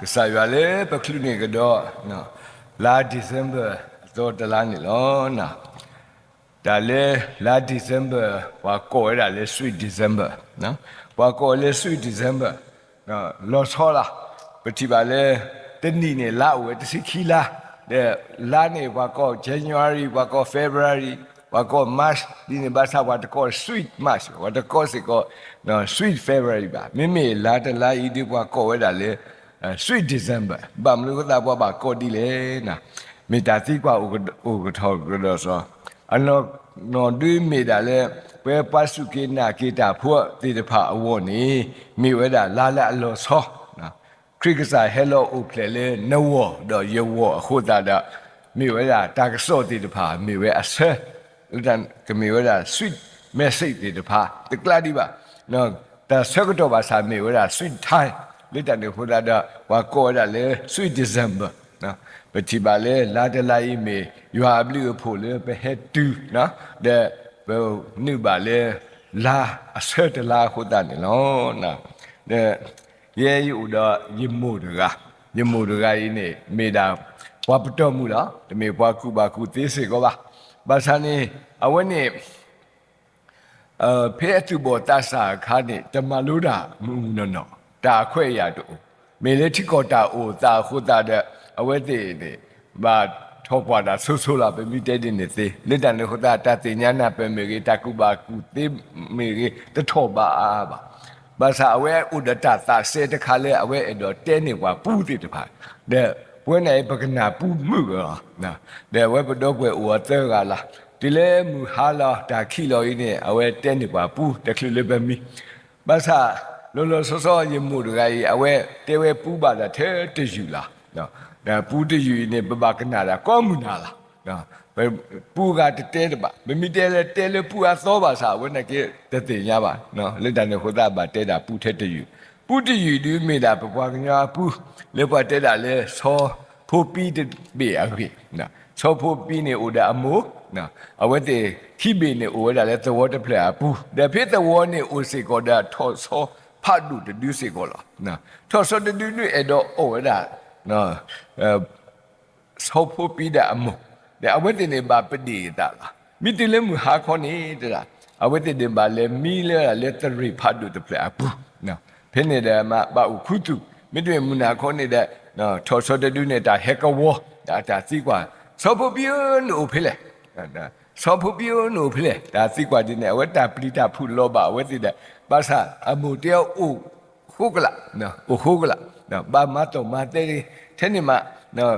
Kesayale pekluni kedo no la December do dalani lo na dale la December wa ko da le sweet December no wa ko le sweet December no lo so la peti ba le teni ne la we tsi khila de la ne wa ko January wa ko February wa ko March di ne ba sa wa ko sweet March wa ko se ko no sweet February ba mimi la de la i di wa ko we da le sweet December ဘာမလို့သာဘောပါကော်တီလေနာမေတ္တာသိကွာဥကထောကတော့ဆိုအနော်တွေးမေတ္တာလဲဘယ်ပစုကေနာကေတာဖို့တေတဖအဝနေမိဝဲတာလာလာအလောဆောနာခရစ်ကစားဟဲလိုဥပလေလေနဝတော့ယဝအခုတာတာမိဝဲတာတာကစောတေတဖမိဝဲအဆဲဥဒန်ကမိဝဲတာ sweet message တေတဖတကလာဒီပါနော်တာဆကတော့ပါစာမိဝဲတာ sweet time Lita de Hudada, Wakoda le, sweet December. No, but Tibale, Ladalai me, you are blue pole, behead two, no, the well, new bale, la, a certain la Hudani, no, no, the yeah, you da, you mudaga in it, made up. Wapatomula, the me Wakubaku, this is over. Basani, I went in. Pay to Botasa, Kani, the Maluda, no. ဒါခွဲရတော့မေလေတိကောတာအိုသာခုတာတဲ့အဝဲသေးတယ်ဘာထောပွားတာဆူဆူလာပဲမိတဲ့တဲ့နေသေးလက်တန်ခုတာတတိညာနာပဲမေကြီးတကုပါကုသေးမေကြီးတထောပါပါဘာသာအဝဲဥဒတသာစေတခါလဲအဝဲအဲ့တော့တဲနေကွာပူးသေးတဖာတဲ့ဝဲနေပကနာပူးမှုကနော်တဲ့ဝဲပတော့ကွယ်ဥအသေးကလာဒီလေမူဟာလာဒါခိလောရင်းနဲ့အဝဲတဲနေကွာပူးတခလလေပဲမိဘာသာလောလောဆောဆောယမှုတွေကအဝဲတဲဝဲပူးပါတာထဲတယူလာနော်ဒါပူးတယူနေပပကနာတာကောမှုနာလားနော်ပူးကတဲတပါမမီတဲလေပူးအသောပါစာဝဲနေကတသိရပါနော်လက်တန်ဟိုတာပါတဲတာပူးထဲတယူပူးတယူဒီမိတာပပွားကညာပူးလေပွားတဲတာလေဆောဖိုပီတဘေအခေနော်ဆောဖိုပီနေဥဒအမိုးနော်အဝဲတေခိဘေနေဥဝဲတာလေသဝတဖလက်ပူးဒါဖြစ်သဝနေဥစေကောဒါထောဆောဖတ်လို့တူးစေကောလားနော်ထော်စောတူးနေအဲ့တော့အိုဒါနော်ဆောဖို့ပြီးတဲ့အမို့တဲ့အဝတ်တင်နေပါပတိတာလားမိတိလည်းမဟာခေါနေတလားအဝတ်တင်ပါလေမီလဲလက်တရီဖတ်လို့တပလအပူနော်ဖင်းနေတယ်မှာဘာခုတုမိတွေမနာခေါနေတဲ့နော်ထော်စောတူးနေတာဟက်ကဝေါ်ဒါစီကွာဆောဖို့ပြီးလို့ဖိလေဒါဆောဖို့ပြီးလို့ဖိလေဒါစီကွာဒီနေအဝတ်တာပရိတာဖုလောဘအဝတ်တင်တဲ့ဘာသာအမှုတယောက်ဟုတ်ကလားနော်ဟုတ်ကလားနော်ဘာမတော့မတဲ့ထဲနေမှာနော်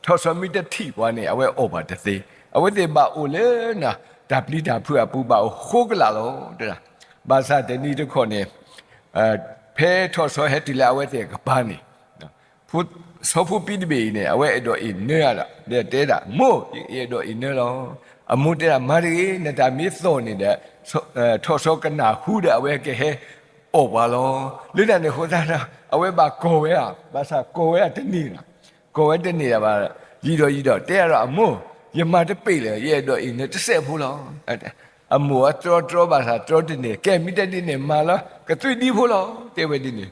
ထော်စမီတတိဘွားနေအဝဲအော်ပါတသေးအဝဲတေပါအိုလေနော်ဒါပလီတာဖူအပူပါဟုတ်ကလားလို့တလားဘာသာတနီတခေါနေဖဲထော်စောဟက်တီလာအဝဲတေကပါနေနော်ဖုဆောဖူပီဒီဘေနေအဝဲအတော့အင်းနေရတာတဲတာမို့အဲ့တော့အင်းနေလောအမှုတဲမာရီနေတာမီသောနေတဲ့ထော်စောကနာဟူတဲ့အဝဲကဲဟဲအော်ပါလောလိတဲ့နေဟိုသားအဝဲပါကိုဝဲอ่ะဘာသာကိုဝဲတနေလားကိုဝဲတနေတာပါကြီးတော့တဲရတော့အမို့ယမတပိတ်လေရဲ့တော့အင်းနဲ့တစ်ဆက်ဖို့လောအမို့အတော်ဘာသာတော်တနေကဲမိတဲ့နေမာလားကသွိဒီဖို့လောတဲဝဲဒီနေ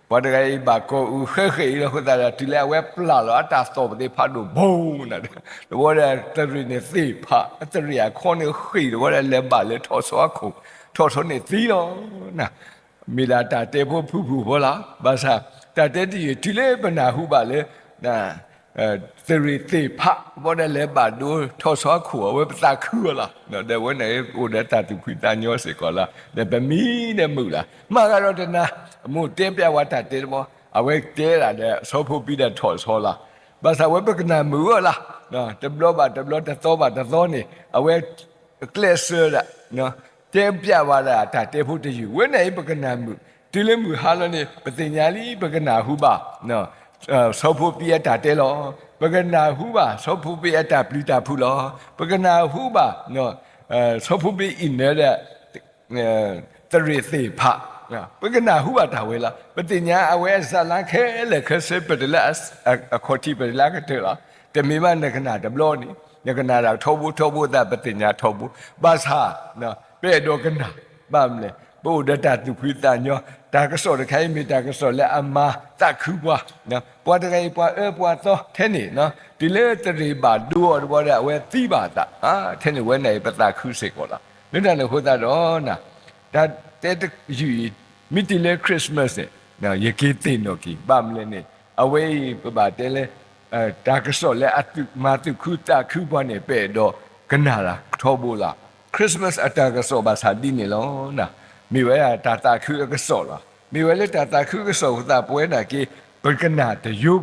ဘာတကယ်ဘာကိုခဲလို့ဟိုသားတီလဲဝဲပလာလောအတာစတော့တဲ့ဖတ်လို့ဘုံနာတော့တဲ့တရီနေသိဖတ်တရီကခေါနေခိတော့လဲပါလေထော်စောခုထော်စောနေသီးတော့နာမီလာတာတဲဖို့ဖူဟောလားဘာသာတာတဲတီလေပနာဟုပါလေနာတရီသိဖတ်ဘောတဲ့လဲပါတို့ထော်စောခုဝဲပတာခူလားနော်တဲ့ဝဲနေကိုတဲ့တာတူခွီတညောစေကောလားတဲ့ဗမီနဲ့မှုလားမှာကတော့တနာအမှုတဲပြဝတ်တာတဲဘောအဝဲတဲတာတဲ့ဆောဖို့ပြီးတဲ့ထော်စောလားဘာသာဝဲပကနာမှုလားနော်တဘလပါတသောနေအဝဲကလစ်ဆာနော်တဲပြဝတ်တာတဲဖို့တယူဝဲနေပကနာမှုဒီလေမှုဟာလနေပတိညာလီပကနာဟုပါနော်ဆောဖို့ပြတာတဲလောပကနာဟုပါဆောဖို့ပြတာပလီတာဖူလောပကနာဟုပါနော်ဆောဖို့ပြအင်းတဲ့တရီသိဖပကနာဟုပါတာဝဲလားပတိညာအဝဲဇလန်ခဲလေခစေပဒလာအခေါတိပဒလာကတဲ့လားတမေမနကနာဒဘလောနီနကနာတော့ထောဖို့တာပတိညာထောဖို့ဘာသာနော်ပဲတော့ကနာဘာမလဲ ပို့ဒတာသူခွေတာညောတာကစောတခိုင်းမိတာကစောလက်အမတခုပွားနော်ပွားတခိုင်းပွားပွားတော့ထဲနေနော်ဒီလေတရီပါဒူော်ဘောတဲ့ဝဲသီးပါတာထဲနေဝဲနေပတာခုစေကောလားလွတ်တယ်ဟိုတာတော့နာဒါတဲ့ယူမိတီလေခရစ်မတ်နော်ယကေတင်နော်ကီဗမ်လဲနေအဝေးပပါတဲလေတာကစောလက်အတုမာတုခုတာခုပွားနေပဲတော့ကနာလာထောဘောလားခရစ်မတ်အတာကစောပါစာဒီနေလောနာမိဝဲတာတာခုကစောလားမိဝဲလေတာတာခုကစောတာပွဲနာကေဘကနာတယု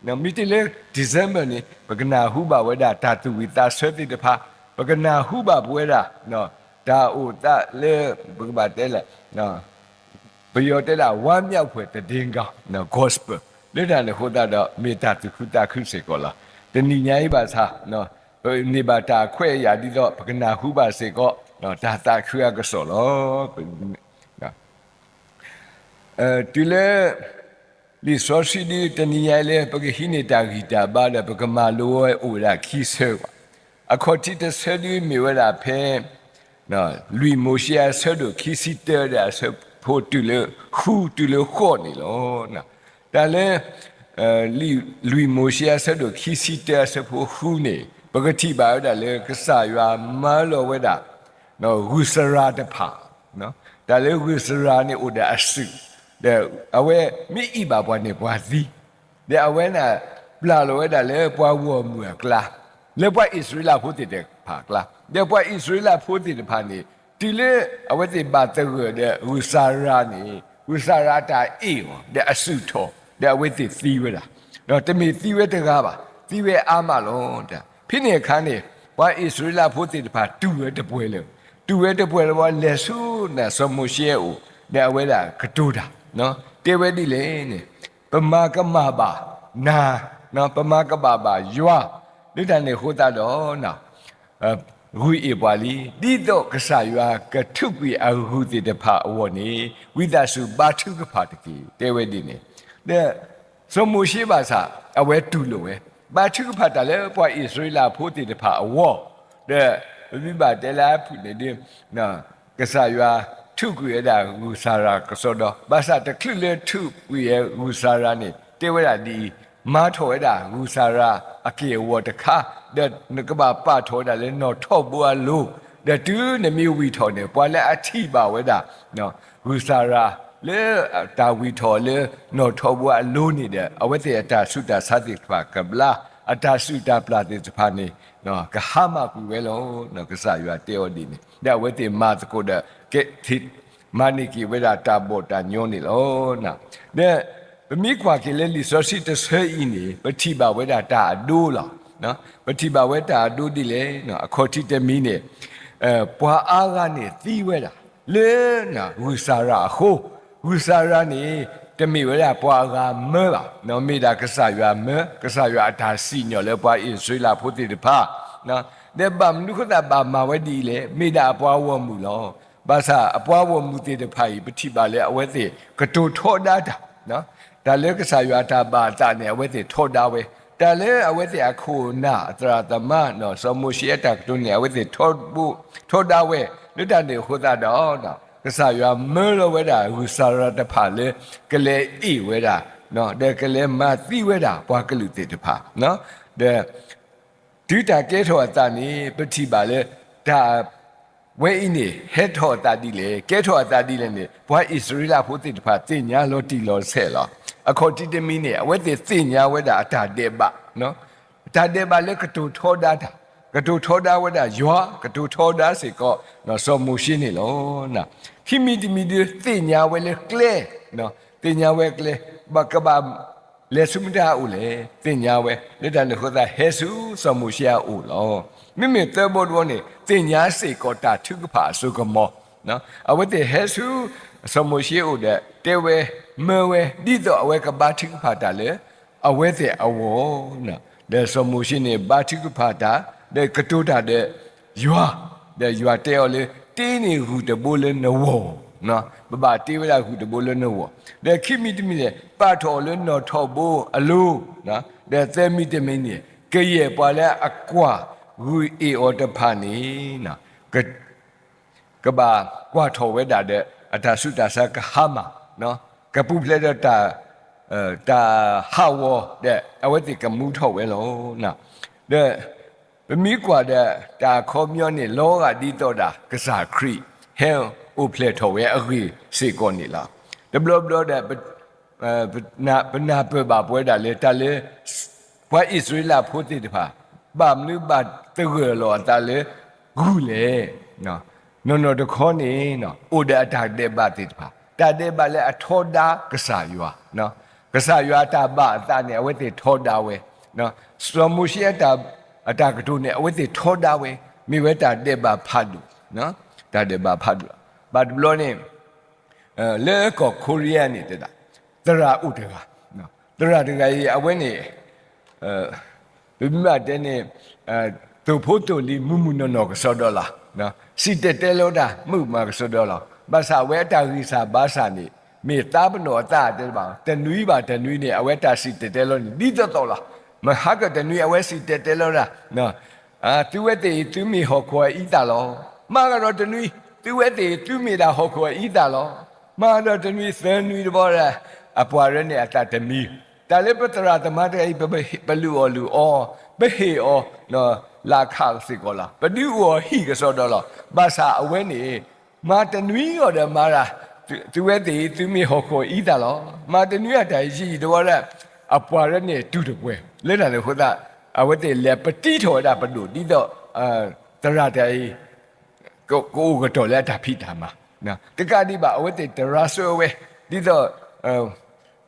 နော်မိတီလေဒီဇင်ဘာနေဘကနာဟုပါဝဲတာတာသူဝီတာဆွဲတိတဖာဘကနာဟုပါပွဲတာနော်ဒါအိုတာလေဘကပါတဲလေနော်ဘယောတဲလာဝမ်းမြောက်ဖွယ်တည်င်းကောင်းနော် gospel လက်တန်လေဟိုတာတော့မေတ္တာသူခုတာခုစေကောလားတဏိညာဤပါသာနော်နေပါတာခွဲ့ရဒီတော့ဘကနာဟုပါစေကောနော်ဒါတာခွဲကစောလောတူလေလီဆိုစီဒီတဏိညာလေပကဟိနေတာဂီတာဘာလေပကမာလိုဝဲအိုရာခီဆေအခုတိတဆဲဒီမီဝဲလာဖဲနော်လူမိုရှိယာဆဲဒိုခီစီတဲရာဆဖို့တူလေခူတူလေခေါ်နေလောနော်ဒါလေလူမိုရှိယာဆဲဒိုခီစီတဲဆဖို့ခူနေပကတိပါဒါလေကဆာရွာမလောဝဲတာနော်ဂုစရာတဖာနော်ဒါလေဂုစရာနေအိုဒါအစုတဲ့အဝဲမိဣပါပွားနေပွားစီတဲ့အဝဲနာပလာလောဝဲတာလေပွားဝေါ်မူကလာလေပွားဣသရေလဖို့တဲ့ဖာကလာလေပွားဣသရေလဖို့တဲ့ဖာနေဒီလေအဝဲတဲ့ဘာတဲ့ဂုစရာနေဂုစရာတာအေဝတဲ့အစုထောတဲ့အဝဲတဲ့သီးဝဲတာတော့တမီသီးဝဲတကားပါသီးဝဲအားမလုံးတဲ့ဖြစ်နေခန်းနေပွားဣသရေလဖို့တဲ့ဖာတူဝဲတပွဲလေတူဝဲတပွဲလောလက်ဆုနဲ့စမရှဲဦးတဲ့အဝဲတာကတူတာနော်တေဝဲဒီလေနေပမာကမပါနာနော်ပမာကပါပါယွာဒီတန်နေဟိုတာတော့နော်ရူအေပွာလီဒီတော့ကဆာယွာကထုပ်ပြီးအဟုတိတဖာအဝနေဝိသစုပါထုကဖာတကီတေဝဲဒီနေတဲ့စမရှိပါစာအဝဲတူလို့ဝဲပါထုကဖာတလည်းပွာဣသရေလဖို့တိတဖာအဝတဲ့ဝိပါတဲလာဖူနေဒီနော်ကဆာယွာထုကွေတာဂူဆာရာကစောတော့ဘာသာတခလလေထုကွေဂူဆာရာနေတေဝရဒီမာထောဝတာဂူဆာရာအကေဝတခါတဲ့နကဘာပထောတာလေနော်ထော့ပွားလို့တဲ့တူးနမီဝီထောနေပွာလက်အထိပါဝတာနော်ဂူဆာရာလေတာဝီထောလေနော်ထော့ပွားလို့နေတဲ့အဝတ်တေတာဆုတာသတိပါကဘလာအတာဆုတာပလာတေဖာနေနော်ကဟာမကူဝဲလုံးနော်ကဆာရွာတေော်ဒီနေတဲ့ဝဲတေမာတကိုတဲ့ကဲတိမာနိကီဝဲတာတာဘောတာညောနေလောနာတဲ့မိကွာကလေးလီဆိုစီတဆဲအင်းနေပတိပါဝဲတာတာအဒိုးလားနော်ပတိပါဝဲတာအဒိုးဒီလေနော်အခေါ်တိတမီနေပွာအားကနေသီးဝဲတာလဲနာဝူစာရာဟိုဝူစာရာနေတမီဝဲတာပွာကမဲပါနော်မိတာကဆာရွာမဲကဆာရွာအတာစီညော်လဲပွာအင်းဆွေးလာဖို့တိတဖာနော်တဲ့ဗမ်နုခတာပါမဝဲဒီလေမိတာပွာဝမူလောဘာသာအပွားဝမှုတေတဖိုင်ပတိပါလေအဝဲတေကတိုထောတာနော်ဒါလေကဆာရွာတာပါတာနေအဝဲတေထောတာဝဲဒါလေအဝဲတေအခုနာအတရာတမနော်စမရှိအတက်တုန်နေအဝဲတေထောတာဝဲလွတ်တနေဟိုတာတော့နော်ကဆာရွာမဲလဝဲတာဟူဆာရတဖာလေကလေဤဝဲတာနော်တဲ့ကလေမသိဝဲတာဘွားကလူတေတဖာနော်တဲ့ဒီတာကဲထောတာနေပတိပါလေဒါဝဲအင်းနေဟက်ထောတာဒီလေကဲထောတာဒီလေနေဘွာဣသရေလဖို့တိတဖာတင်ညာလောတီလောဆဲလောအခုတိတမီနေအဝဲတိတင်ညာဝဲတာအတာတေပနော်အတာတေပလေကတူထောတာကတူထောတာဝဲတာယွာကတူထောတာစေကောနော်စောမှုရှိနေလောနာဟိမီဒီမီဒီတင်ညာဝဲလေကလေနော်တင်ညာဝဲကလေဘကဘာလေဆုမတာဦးလေတင်ညာဝဲလက်တန်ခေါ်တာဟဲဆုစောမှုရှိရဦးလောမိမိတဲဘောဒဝနေတင်ညာစေကောတာထုကဖာဆုကမောနော်အဝတ်တဲ့ဟဲဆုစမရှိဦးတဲ့တဲဝဲမဲဝဲဒီတော့အဝဲကဘာထုကဖာတာလေအဝဲတဲ့အဝေါ်နော်တဲ့စမရှိနေဘာထုကဖာတာတဲ့ကတုတာတဲ့ယွာတဲ့ယွာတဲော်လေတင်းနေဟုတဘိုးလေနဝနော်ဘဘတေးဝလာဟုတဘိုးလေနဝတဲ့ခိမိတမိလေပါထော်လေနော်ထော်ဘိုးအလိုနော်တဲ့သဲမိတမင်းနေကရဲ့ပွာလဲအကွာဝူအေအော်တဖာနေနော်ကဘာကွာထော်ဝဲတာတဲ့ အတာစုတာစကဟာမနော်ကပူပလက်တာတာဟာဝတဲ့အဝတိကမှုထောက်ဝဲလို့နော်တဲ့ပမီကွာတဲ့တာခေါမျောနေလောကဒီတော့တာကစားခရီဟဲဥပလက်ထောက်ဝဲအကြီးစေကောနေလားဒဘလဘလတဲ့ပနာပဘာပွဲတာလေတာလေဘွာဣသရေလဖို့တိတဖာဘာမလူဘာတရလောတာလေဂူလေနော်တခေါနေနော်အိုဒအတာတဲ့ဘာတိတဖာတာတဲ့ဘာလေအထောဒါကစားရွာနော်ကစားရွာတာဘာအတာနေအဝတ်တိထောဒါဝဲနော်စရမှုရှိအတာအတာကတုနေအဝတ်တိထောဒါဝဲမိဝဲတာတဲ့ဘာဖတ်လို့နော်တာတဲ့ဘာဖတ်လို့ဘာဘလောနေလေကောကိုရီးယားနေတဲ့တာတရာဥတကနော်တရာတကကြီးအဝဲနေဘယ်မှာတဲ့နေသူဖို့တူလီမူမူနော်ကစောဒေါ်လာနော်စီတက်တဲလို့တာမှုမှာကစောဒေါ်လာဘာသာဝဲတာကြီးစာဘာသာနေမေတာဘနောတာတဲ့ပါတနွီးပါတနွီးနေအဝဲတာစီတက်တဲလို့ဒီတော့လားမဟာကတနွီးအဝဲစီတက်တဲလို့လားနော်သူဝဲတေသူမီဟောခွဲဤတာလောမာကတော့တနွီးသူဝဲတေသူမီတာဟောခွဲဤတာလောမာတော့တနွီးသန်နွီတော့အပွားရနဲ့အတတမီတာလေပတရာတမတဲ့ဘလူအောလူအောဘဟေအောနော်လာခါစစ်ကောလာဘဒူအောဟီကစောတော့လားဘာသာအဝဲနေမာတနွီးရောတယ်မာရာသူဝဲတေသူမီဟောခွဲဤတာလောမာတနွီးအတိုင်ရှိတော့အပွားရနဲ့တူတပွဲလက်တယ်ဟိုတာအဝဲတေလေပတိထော်တာဘဒူဒီတော့တရာတိုင်ကိုကတော့လက်တာဖိတာမှာနော်တကတိပါအဝဲတေတရာဆွဲဝဲဒီတော့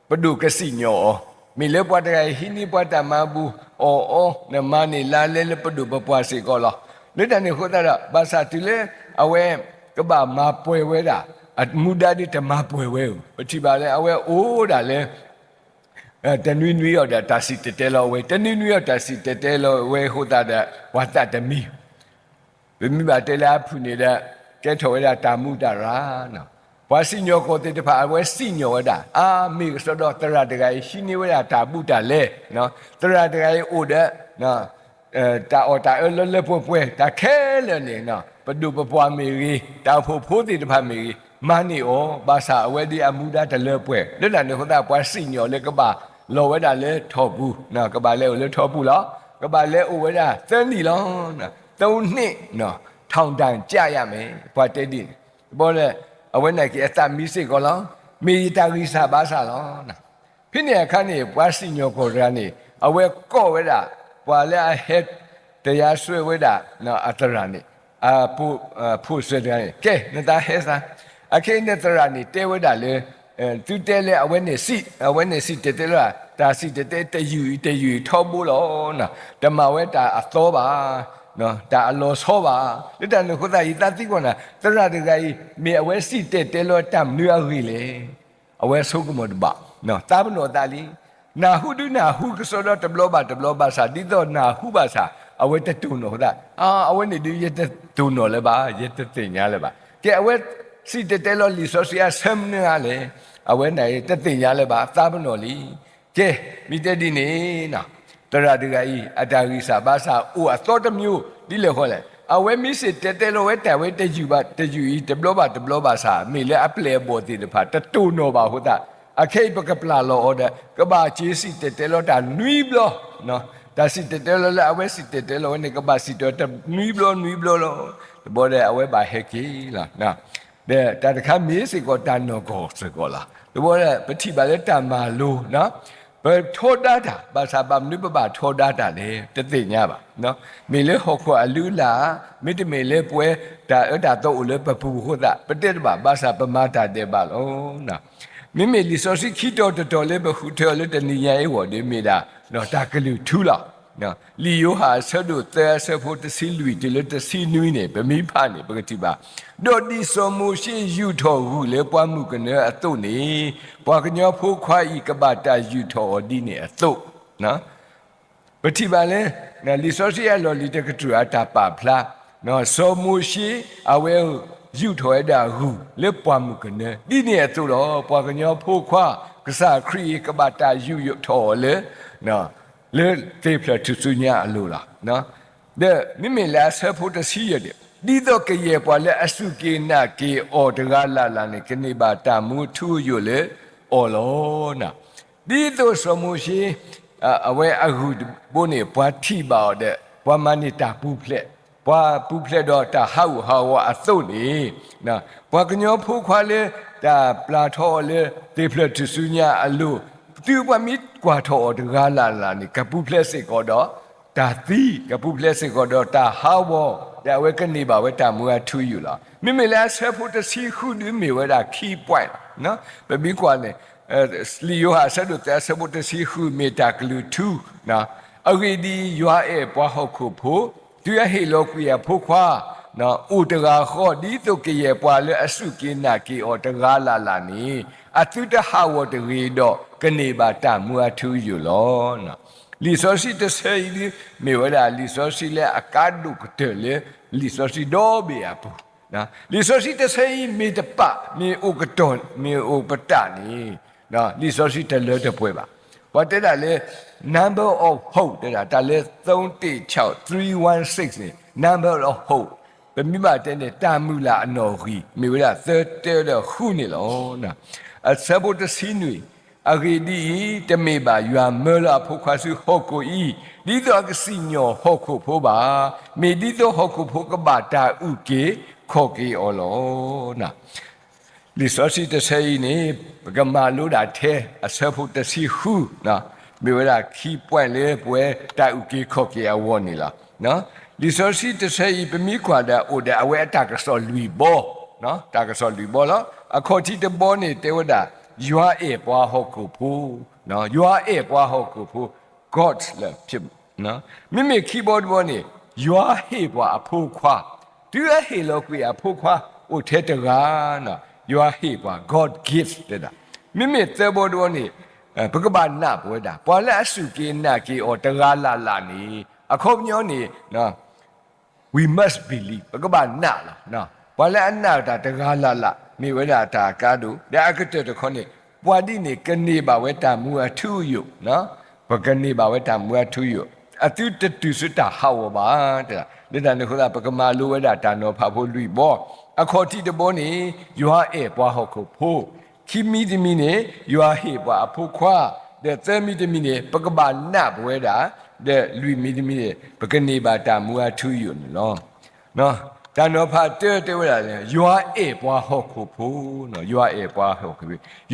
ဘဒုကစီညောမိလေပွားတဲ့ဟိနိပွားတမဘူးအောနမနီလာလေလပဒုပပွားစီကောလာလက်တနေခိုတာဘာသာတိလေအဝဲကဘာမပွဲဝဲတာအမူဒါဒီတမပွဲဝဲပတိပါလေအဝဲအိုးတာလေတနွီနွီရတာတာစီတဲလောဝဲတနွီနွီရတာစီတဲလောဝဲဟိုတာဝါတတမီဘယ်မိဘတဲလာဖူနေတဲ့ကဲထော်ဝဲတာတာမူတာရာနော်ဘာစီညောကိုတေတဖာအဝဲစီညောဝဲတာမိကစတော့တရတကယ်ရှိနေဝဲတာတာပုတာလေနော်တရတကယ်အိုတဲ့နော်တာအော်တာလဲပွဲတာခဲလဲနေနော်ဘဒုပပွားမီရီတာဖိုးတေတဖာမီရီမနီဩဘာသာအဝဲဒီအမူဒါတလဲပွဲလက်လာနေဟိုတာပွားစီညောလေကပါလောဝဲတာလဲထော်ဘူးနော်ကပါလဲကိုလဲထော်ဘူးလားကပါလဲအိုဝဲတာသန်းလီလောနော်3နှစ်နော်ထောင်တန်ကြရမယ်ဘွားတဲတိဘောလဲအဝဲနိုင်ကအတမီစစ်ကောလောမီတာရီစာဘာသာလောနာဖိနေအခါနေဘွားစီညောကိုရနေအဝဲကော့ဝဲတာဘွာလဲဟက်တရားဆွဲဝဲတာနော်အတရနေဖုဆွဲတယ်ကဲနတာဟဲစာအခေနေတရနေတဲဝဲတာလေသူတဲလေအဝဲနေစီတဲလာတာစီတဲတယူထောဘူးလောနာဓမ္မဝဲတာအသောပါနော်ဒါအလောဆောပါလက်တန်ခုသာဤတတိကောနာတရတကကြီးမေအဝဲစီတဲလောတမ်နွေရီလေအဝဲဆုကမဒဘာနော်တာဘနောတာလီနာဟုဒုနာဟုကစောတော့တဘလောဘာစာဒီတော့နာဟုဘာစာအဝဲတတူနော်ဟုတ်လားအဝဲနေဒီရတတူနော်လေပါရတတင်ညာလေပါကဲအဝဲစီတဲလောလီဆိုစီယာဆမ်နေလေအဝဲနိုင်တတင်ညာလေပါတာဘနောလီကဲမိတတိနေနော်တရတကကြီးအတာကြီးစာဘာစာအိုအသောတမျိုးဒီလေခေါ်လေအဝဲမစ်စစ်တဲလောဝဲတဝဲတယူဤတဘလောဘာစာမေလေအပလေဘောတိတဖာတတူနောပါဟုတ်တာအခေပကပလာလောဒကဘာချီစီတဲလောတာနွီဘလောနော်ဒါစီတဲလောလာအဝဲစီတဲလောနေကဘာစီတော့နွီဘလောလောဘောတဲ့အဝဲဘာဟက်ကီလာနော်တဲ့တခါမေးစီကောတန်နောကောစကောလာဘောတဲ့ပတိပါလေတမာလိုနော်ဘယ်ထောဒတာဘာသာပမနုပပထောဒတာလေတသိညာပါနော်မေလေဟောခွာအလူလာမိတမေလေပွဲဒါတော့လေပပူဟုတ်တာပတက်ပါဘာသာပမာတာတဲ့ပါလုံးနော်မိမေလီဆိုစီခီတော်လေဘဟုတော်လေတဏီယဲဝဒီမေတာနော်တာကလူထူလာနော်လီယိုဟာဆဒုတဲဆဖို့တစီလူတလေတစီနွိနေဗမိဖာနေပကတိပါဒိုဒီဆိုမူရှိယူတော်ဟုလေပွားမှုကနေအတုနေပွားကညောဖိုးခွာဤကပတာယူတော်ဒီနေအတုနော်ပတိပါလေနော်လီဆိုစီယလော်လီတကတူအတာပါဖလားနော်ဆိုမူရှိအဝဲယူတော်တာဟုလေပွားမှုကနေဒီနေအတုတော့ပွားကညောဖိုးခွာကစားခရီကပတာယူတော်လေနော်လေတေဖလာသူစုညာအလိုလားနော်တဲ့မိမိလာဆဖို့တစီရတယ် ဒီတော့ကရေပွားလဲအစုကေနာကေအော်တကားလာလာနေကနေပါတာမူထူရလေအော်လောနာဒီတော့စမှုရှိအဝဲအခုဘုန်းနေပွားထိပါတဲ့ပွားမနေတာပူဖလက်ပွားပူဖလက်တော့တာဟောက်ဟာဝအသုတ်နေနော်ပွားကညောဖူးခွာလေတာပလာထောလေတေဖလက်တဆူညာအလို့သူပွားမိကွာထောတကားလာလာနေကပူဖလက်စစ်ကတော့တာသီကပူဖလက်စစ်ကတော့တာဟောက်ဘောဒါဝဲကနေပါဝဲတာမူအထူးယူလာမိလဲဆဖို့တစီခုဒီမိဝဲတာ key point နော်ဘယ်ပြီးကွာလဲလီယိုဟာဆဒုတဲဆဖို့တစီခုမေတာကလူ2နော်အဂီဒီရွာအေပွားဟုတ်ခုဖို့သူရဟေလောကွေဖို့ခွာနော်ဥတကာခေါ်ဒီတုကေပွားလဲအစုကိနာကေအော်တကားလာလာနီအတုတဟဝတရီတော့ကနေပါတာမူအထူးယူလောနော်လီဆိုစီတဆေးဒီမေဝဒါလီဆိုစီလဲအကာဒုကတဲလေလီဆိုစီဒေါ်ဘေအပူနော်လီဆိုစီတဆေးမေတပမေအိုကတွန်မေအိုပတနီနော်လီဆိုစီတလဲတပွဲပါဘာတဲ့တာလဲ number of hope တဲ့တာလဲ316 နေ number of hope ဘယ်မိမတဲ့တာမူလာအနော်ခီမေဝဒါ30တဲ့ခုနေလောနော်အစဘတ်စီနွေအဂေဒီတမေပါယွာမဲလာဖို့ခွာစုဟောကိုဤဒီတော့ကစီညောဟောကိုဖို့ပါမေဒီတော့ဟောကိုဖို့ကဘာတာဥကေခေါ်ကေအော်လောနာလီစောစီတဆေးနေကမာလို့တာထဲအစဖို့တစီဟုနော်မေဝလာခီပွင့်လေပွဲတာဥကေခေါ်ကေအဝေါ်နေလားနော်လီစောစီတဆေးပမိခွာတာအိုတဲ့အဝဲအတကစောလူဘောနော်တာကစောလူဘောလားအခေါ်တီတဘောနေတေဝတာယွာအေပွားဟုတ်ကိုဖို့နော်ယွာအေပွားဟုတ်ကိုဖို့ God လဲဖြစ်နော်မိခီးဘောဘောနေယွာဟေပွားအဖို့ခွာသူရဟေလောကွေအဖို့ခွာအိုထဲတကားနော်ယွာဟေပွား God gift တဲ့တာမိသေဘောဘောနေဘကဘာနာပွဲတာပွာလဲအစုကေနာကေအော်တကားလာလာနေအခုံညောနေနော် we must believe ဘကဘာနာလားနော်ပွာလဲအနာတာတကားလာလာမေဝဒတာကားတို့ဒါအကတဲ့တခေါနေပွာတိနေကနေပါဝဲတာမူအထူးယုနော်ဘကနေပါဝဲတာမူအထူးယုအတုတတုစတာဟောပါတဲ့လက်တန်ခုလာပကမာလိုဝဲတာတာနော်ဖာဖို့လူဘောအခေါ်တိတဘောနေယွာအေပွားဟုတ်ခုဖို့ခိမီဒီမီနေယွာဟေပွားအဖို့ခွာတဲ့သဲမီဒီမီနေပကဘာနဘဝဲတာတဲ့လူမီဒီမီနေပကနေပါတာမူအထူးယုနော်နော်တန်တော်ဖာတဲဝဲလာတယ်ယွာအေပွားဟုတ်ခုဖို့နော်ယွာအေပွားဟုတ်ခု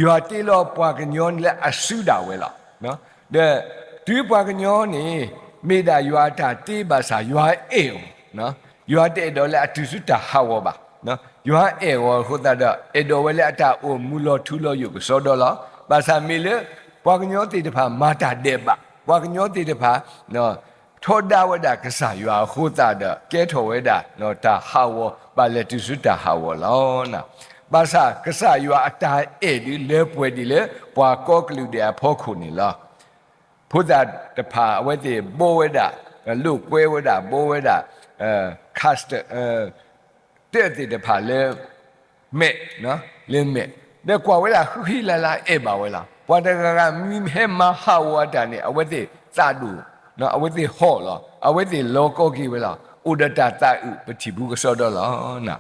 ယွာတေလောပွားကညောလက်အဆုတာဝဲလာနော်တဲ့ဒီပွားကညောနေမေတာယွာတာတေးပါစာယွာအေနော်ယွာတေတော်လက်အတုစုတာဟောပါနော်ယွာအေဝဟိုတာတော့အေတော်ဝဲလက်အတာအိုမူလောထူလောယုကစောတော်လာပါစာမေလေပွားကညောတေတဖာမာတာတဲ့ပါပွားကညောတေတဖာနော်ထောဒဝဒကဆာယွာဟိုတာဒကဲထောဝဲတာနော်တာဟာဝပါလက်တုစုတာဟာဝလောနာပါစာကဆာယွာအတာအေဒီလဲပွဲဒီလဲပွာကောကလူတဲ့အဖို့ခုနေလားဖုဒ္ဒတဖာအဝဲတိဘောဝဲတာလူကွဲဝဲတာဘောဝဲတာခတ်တဲ့တဲ့တဖာလဲမဲ့နော်လဲမဲ့တဲ့ကွာဝဲတာခီလာလာအေပါဝဲလာပွာတကကမိဟဲမဟာဝတာနေအဝဲတိစာဒူနော်အဝိသေဟောလားအဝိသေလောကောကိဝဲလားဥဒတတဥပတိဘူးကစောတော့လားနာ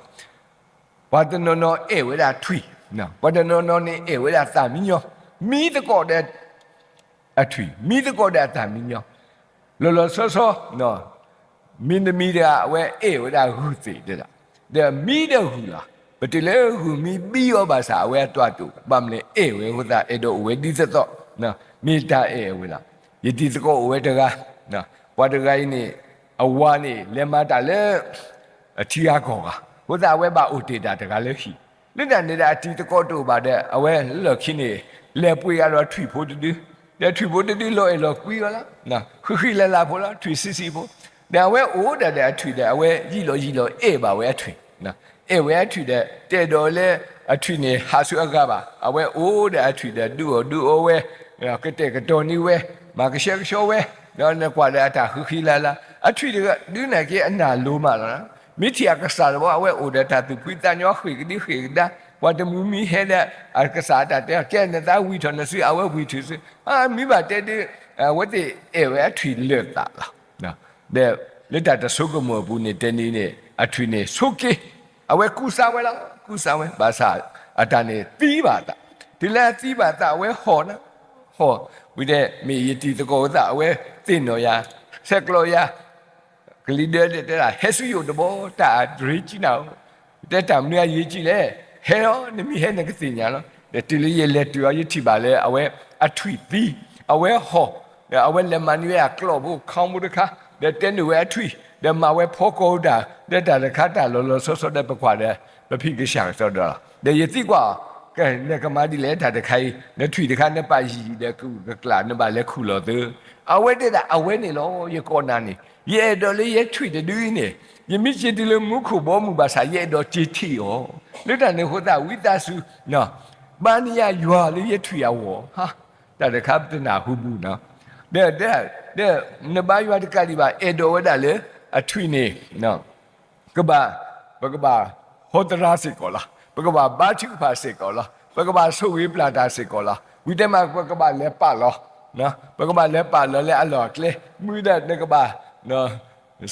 ဘာတနောနောအေဝဲတာထွီနော်ဘာတနောနောနေအေဝဲတာသာမီညောမိတကောတဲ့အထွီမိတကောတဲ့အသာမီညောလောလောဆောဆောနော်မင်းသမီးတဲ့အဝဲအေဝဲတာဟုစေတဲ့တဲ့မိတဲ့ဟုလားဘတလေဟုမိပြီးရောပါစာအဝဲတွားတူဗမ်လေအေဝဲဟိုတာအေတော့ဝဲဒီစတော့နော်မိတာအေဝဲလားယတိစကောဝဲတကားနော်ဝါတကိုင်းနေအဝါနေလက်မတာလဲအထီယာကောကဝတ်တာဝဲပါဥတေတာတကားလဲရှိလက်တန်နေတာအတီတကောတို့ပါတဲ့အဝဲလော်ခင်းနေလဲပွေရတော့ထွီဖို့တူလက်ထွီဖို့တူလော်လော်ကွီရလားနော်ခီလာလာဖို့လားထွီစီစီဖို့ဒါဝဲအိုးတဲ့အထွီတဲ့အဝဲကြီးလောအေးပါဝဲအထွီနော်အေးဝဲအထွီတဲ့တဲ့တော်လဲအထွီနေဟာဆုအကပါအဝဲအိုးတဲ့အထွီတဲ့ဒူအိုဝဲကတဲ့ကတော်နီဝဲမာကရှက်ရှောဝဲနော်နဲ့ကွာတဲ့အတာခီလာလာအထွီတွေကဒူးနေကအနာလိုမှလားမိတီအကစားတော့အဝဲအိုဒတာသူကွီတညောခွေကဒီခွေဒါဝတ်တမူမီဟဲတဲ့အကစားတာတဲ့ကဲနေတာဝီထနစီအဝဲဝီထစီမိဘတဲ့ဝတ်တဲ့အဲဝဲအထွီလွတ်တာလားနော်တဲ့လက်တာတဆုကမောဘူးနေတဲ့နေနဲ့ အထွေနေဆိုကေအဝဲကူစာဝဲလားကူစာဝဲဘာသာအတန်နေတီးပါတာဒီလဲတီးပါတာအဝဲဟော်နော်ဟောဝိတဲ့မေယတီတကောတာအဝဲတင်တော်ရဆက်ကလောရကလီတဲ့တဲ့ဟဲဆူယိုတဘောတာဒရီချီနောတဲ့တမ်နရရေးကြည့်လေဟဲရောနမီဟဲနကစညာနော်တဲ့တလီရလက်တူရတီပါလေအဝဲအထွေတီးအဝဲဟော်အဝဲလက်မန်ရွေးကလော့ဘူးခေါင်းမှုတခါတဲ့တဲနွေအထွေเดี๋ยวมาเว้พอโกดาเดี๋ยวแต่ข้าแต่เราสดๆได้ประกว่าเดี๋ยวพี่ก็ช่างสดละเดี๋ยวยิ่งกว่าแกเนี่ยก็มาดีแล้วแต่ใครเนี่ยถุยแต่ข้าเนี่ยไปยีเดี๋ยวกูก็กล้าเนี่ยไปแล้วคู่เราเถอะเอาไว้เดี๋ยวเอาไว้เนี่ยเราอย่าก่อนนั่นนี่เย่ดอเลยเย่ถุยแต่ดูนี่ยังไม่เจอที่เรามุขบ่มุภาษาเย่ดอจีที่อ๋อแล้วแต่เนี่ยคนแต่วิตาสุเนาะบ้านนี้ยัวเลยเย่ถุยเอาฮะแต่ข้าเป็นหน้าหูบูเนาะเดี๋ยวเนี่ยบ้านยัวที่กาลีบ้าเอดอไว้ได้เลยအထွေနေနော်ကဘာဘကဘာဟောတရာစစ်ကောလားဘကဘာဘာချူဖာစစ်ကောလားဘကဘာဆုဝေးပလာတာစစ်ကောလားဝိတမဘကဘာလဲပါလောနော်ဘကဘာလဲပါလောလဲအလောကလေမွေးတဲ့ကဘာနော်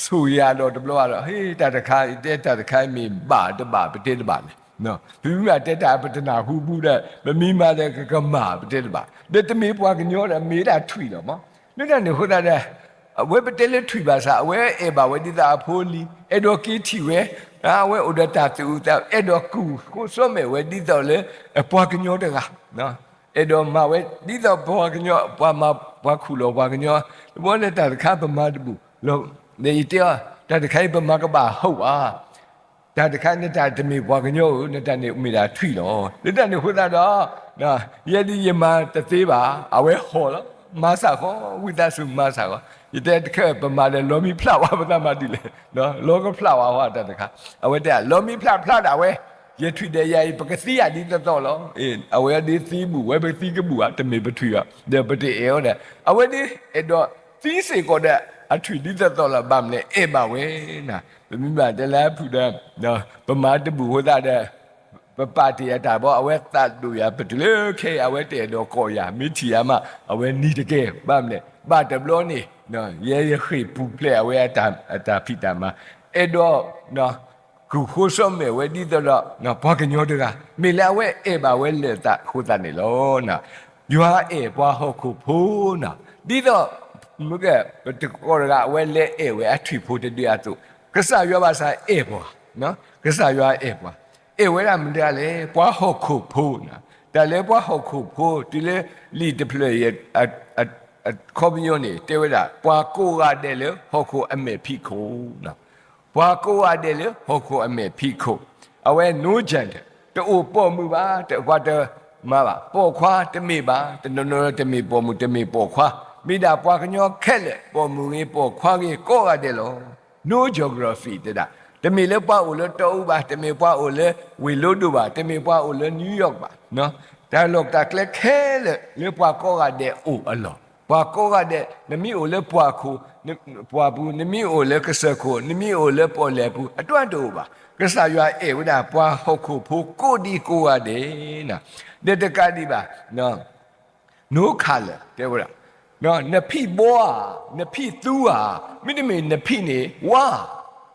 ဆူရတော့တဘလို့တော့ဟေးတတခါတဲ့တခါမီဘာတဘာပတိတဘာလေနော်ဘီမတက်တာပတနာဟူဘူးတဲ့မမီမတဲ့ကမာပတိတဘာတဲ့တမေပွားကညောတယ်မေးတာထွီတော့မလွတ်တဲ့နေဟိုတဲ့အဝဲပတဲလက်ထွေပါစားအဝဲအေဘာဝဲဒီတာအဖိုးလီအဲ့တော့ကီတီဝဲအဝဲဥဒတာတူတာအဲ့တော့ကူကိုစောမဲဝဲဒီတော့လေအပွားကညောတကနော်အဲ့တော့မဝဲဒီတော့ပွားကညောပွားမပွားခုလောပွားကညောဘောလက်တာခါပမာတဘူးလောနေတေတာတခိုင်ပမာကပါဟုတ်ပါဒါတခိုင်နဲ့တာတမီပွားကညောနဲ့တနေဥမိတာထွီလောလက်တနေခုတာတော့နော်ယဒီယမတသေးပါအဝဲဟောလောမာစာခေါ်ဝိသစုမာစာခေါ်ဒီတဲ့ခက်ပမာလေလောမီဖလာဝါပဒမတိလေနော်လောကဖလာဝါဟောတဲ့တခါအဝဲတဲ့လောမီဖလာတာဝဲရထွေတဲ့ရပကစီရဒီတော့လောအေးအဝဲဒီသီးဘူးဝဲပသီးကဘူးအတမေပထွေရတဲ့ပတိအေဟောတဲ့အဝဲဒီအဲ့တော့သီးစေကောတဲ့အထွေဒီတော့လာဗမ်လေအေပါဝဲနာမိမတလားဖူတဲ့နော်ပမာတဘူးဟောတဲ့ပပတိရတာဘောအဝဲတတ်လူရပတလေခေအဝဲတဲ့တော့ကောရမိချီရမအဝဲနီတကဲဗမ်လေဘာတဘလောနေနော်ရဲခိပူပလေအဝဲတာဖိတမအဲ့တော့နော်ခုခိုးစောမဲဝဲဒီတော့နော်ဘာကညောတကမေလာဝဲအေဘာဝဲလက်တာခိုးတာနေလောနော်ယွာအေဘွားဟုတ်ခုဖိုးနော်ဒီတော့မကတကောရကဝဲလက်အေဝဲအထွေဖို့တရားသူကဆရွာပါစားအေဘွားနော်ကဆရွာအေဘွားအေဝဲရမတယ်လေဘွားဟုတ်ခုဖိုးနော်တယ်လေဘွားဟုတ်ခုဖိုးဒီလေလီဒပလေခေါ်ပြီးနေတေဝဒပွာကိုရတယ်လေဟောခိုအမေဖိခိုနော်ပွာကိုရတယ်လေဟောခိုအမေဖိခိုအဝဲနိုးကြံတယ်တူပေါ်မှုပါတကွာတမပါပေါ်ခွာတမေပါတနော်တမေပေါ်မှုတမေပေါ်ခွာမိတာပွာကညောခက်လေပေါ်မှုကြီးပေါ်ခွာကြီးကိုရတယ်လို့ no geography တဲ့တမေလေပွာအိုလေတောဥပါတမေပွာအိုလေဝေလို့တို့ပါတမေပွာအိုလေနယူးယောက်ပါနော်ဒါလောက်တာကလက်ခဲလေပွာကိုရတယ်အိုအလောပွာကိုရတဲ့နမီအိုလဲပွာခုပွာဘူးနမီအိုလဲကဆခုနမီအိုလဲပေါ်လဲဘူးအတွက်တို့ပါကဆာရွာအေဝဒပွာဟုတ်ခုဖို့ကိုဒီကိုရတယ်နာတဲ့တကတိပါနော်နိုးခါလဲတဲ့ဝရနော်နဖိဘောနဖိသူဟာမိတမေနဖိနေဝါ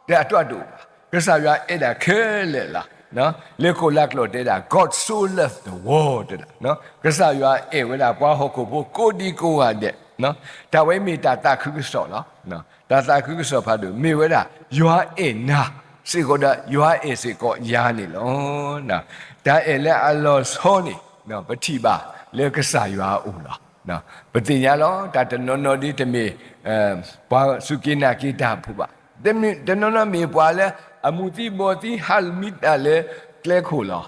တဲ့အတွက်တို့ပါကဆာရွာအဲ့ဒါခဲလဲလားနော်လေကိုလက်လို့တဲ့တာ God so loved the world တဲ့နော်ကဆာရွာအေဝဒပွားဟုတ်ကိုဖို့ကိုဒီကိုဟာတဲ့နော်ဒါဝိမေတ္တာတခုဆောနော်နော်ဒါတခုဆောဖတ်လို့မေဝဒရွာအေနာစေကိုဒါရွာအေစေကိုယာနေလို့နော်ဒါအေလက်အလောဆောနေနော်ပတိပါလေကဆာရွာဦးလားနော်ပတိညာလောဒါတနော်ဒီတမေဘာစုကိနာကိတာဖူပါတနော်မေပွာလဲအမှုတိဘောတိဟလ်မီတာလေကလေခိုလာ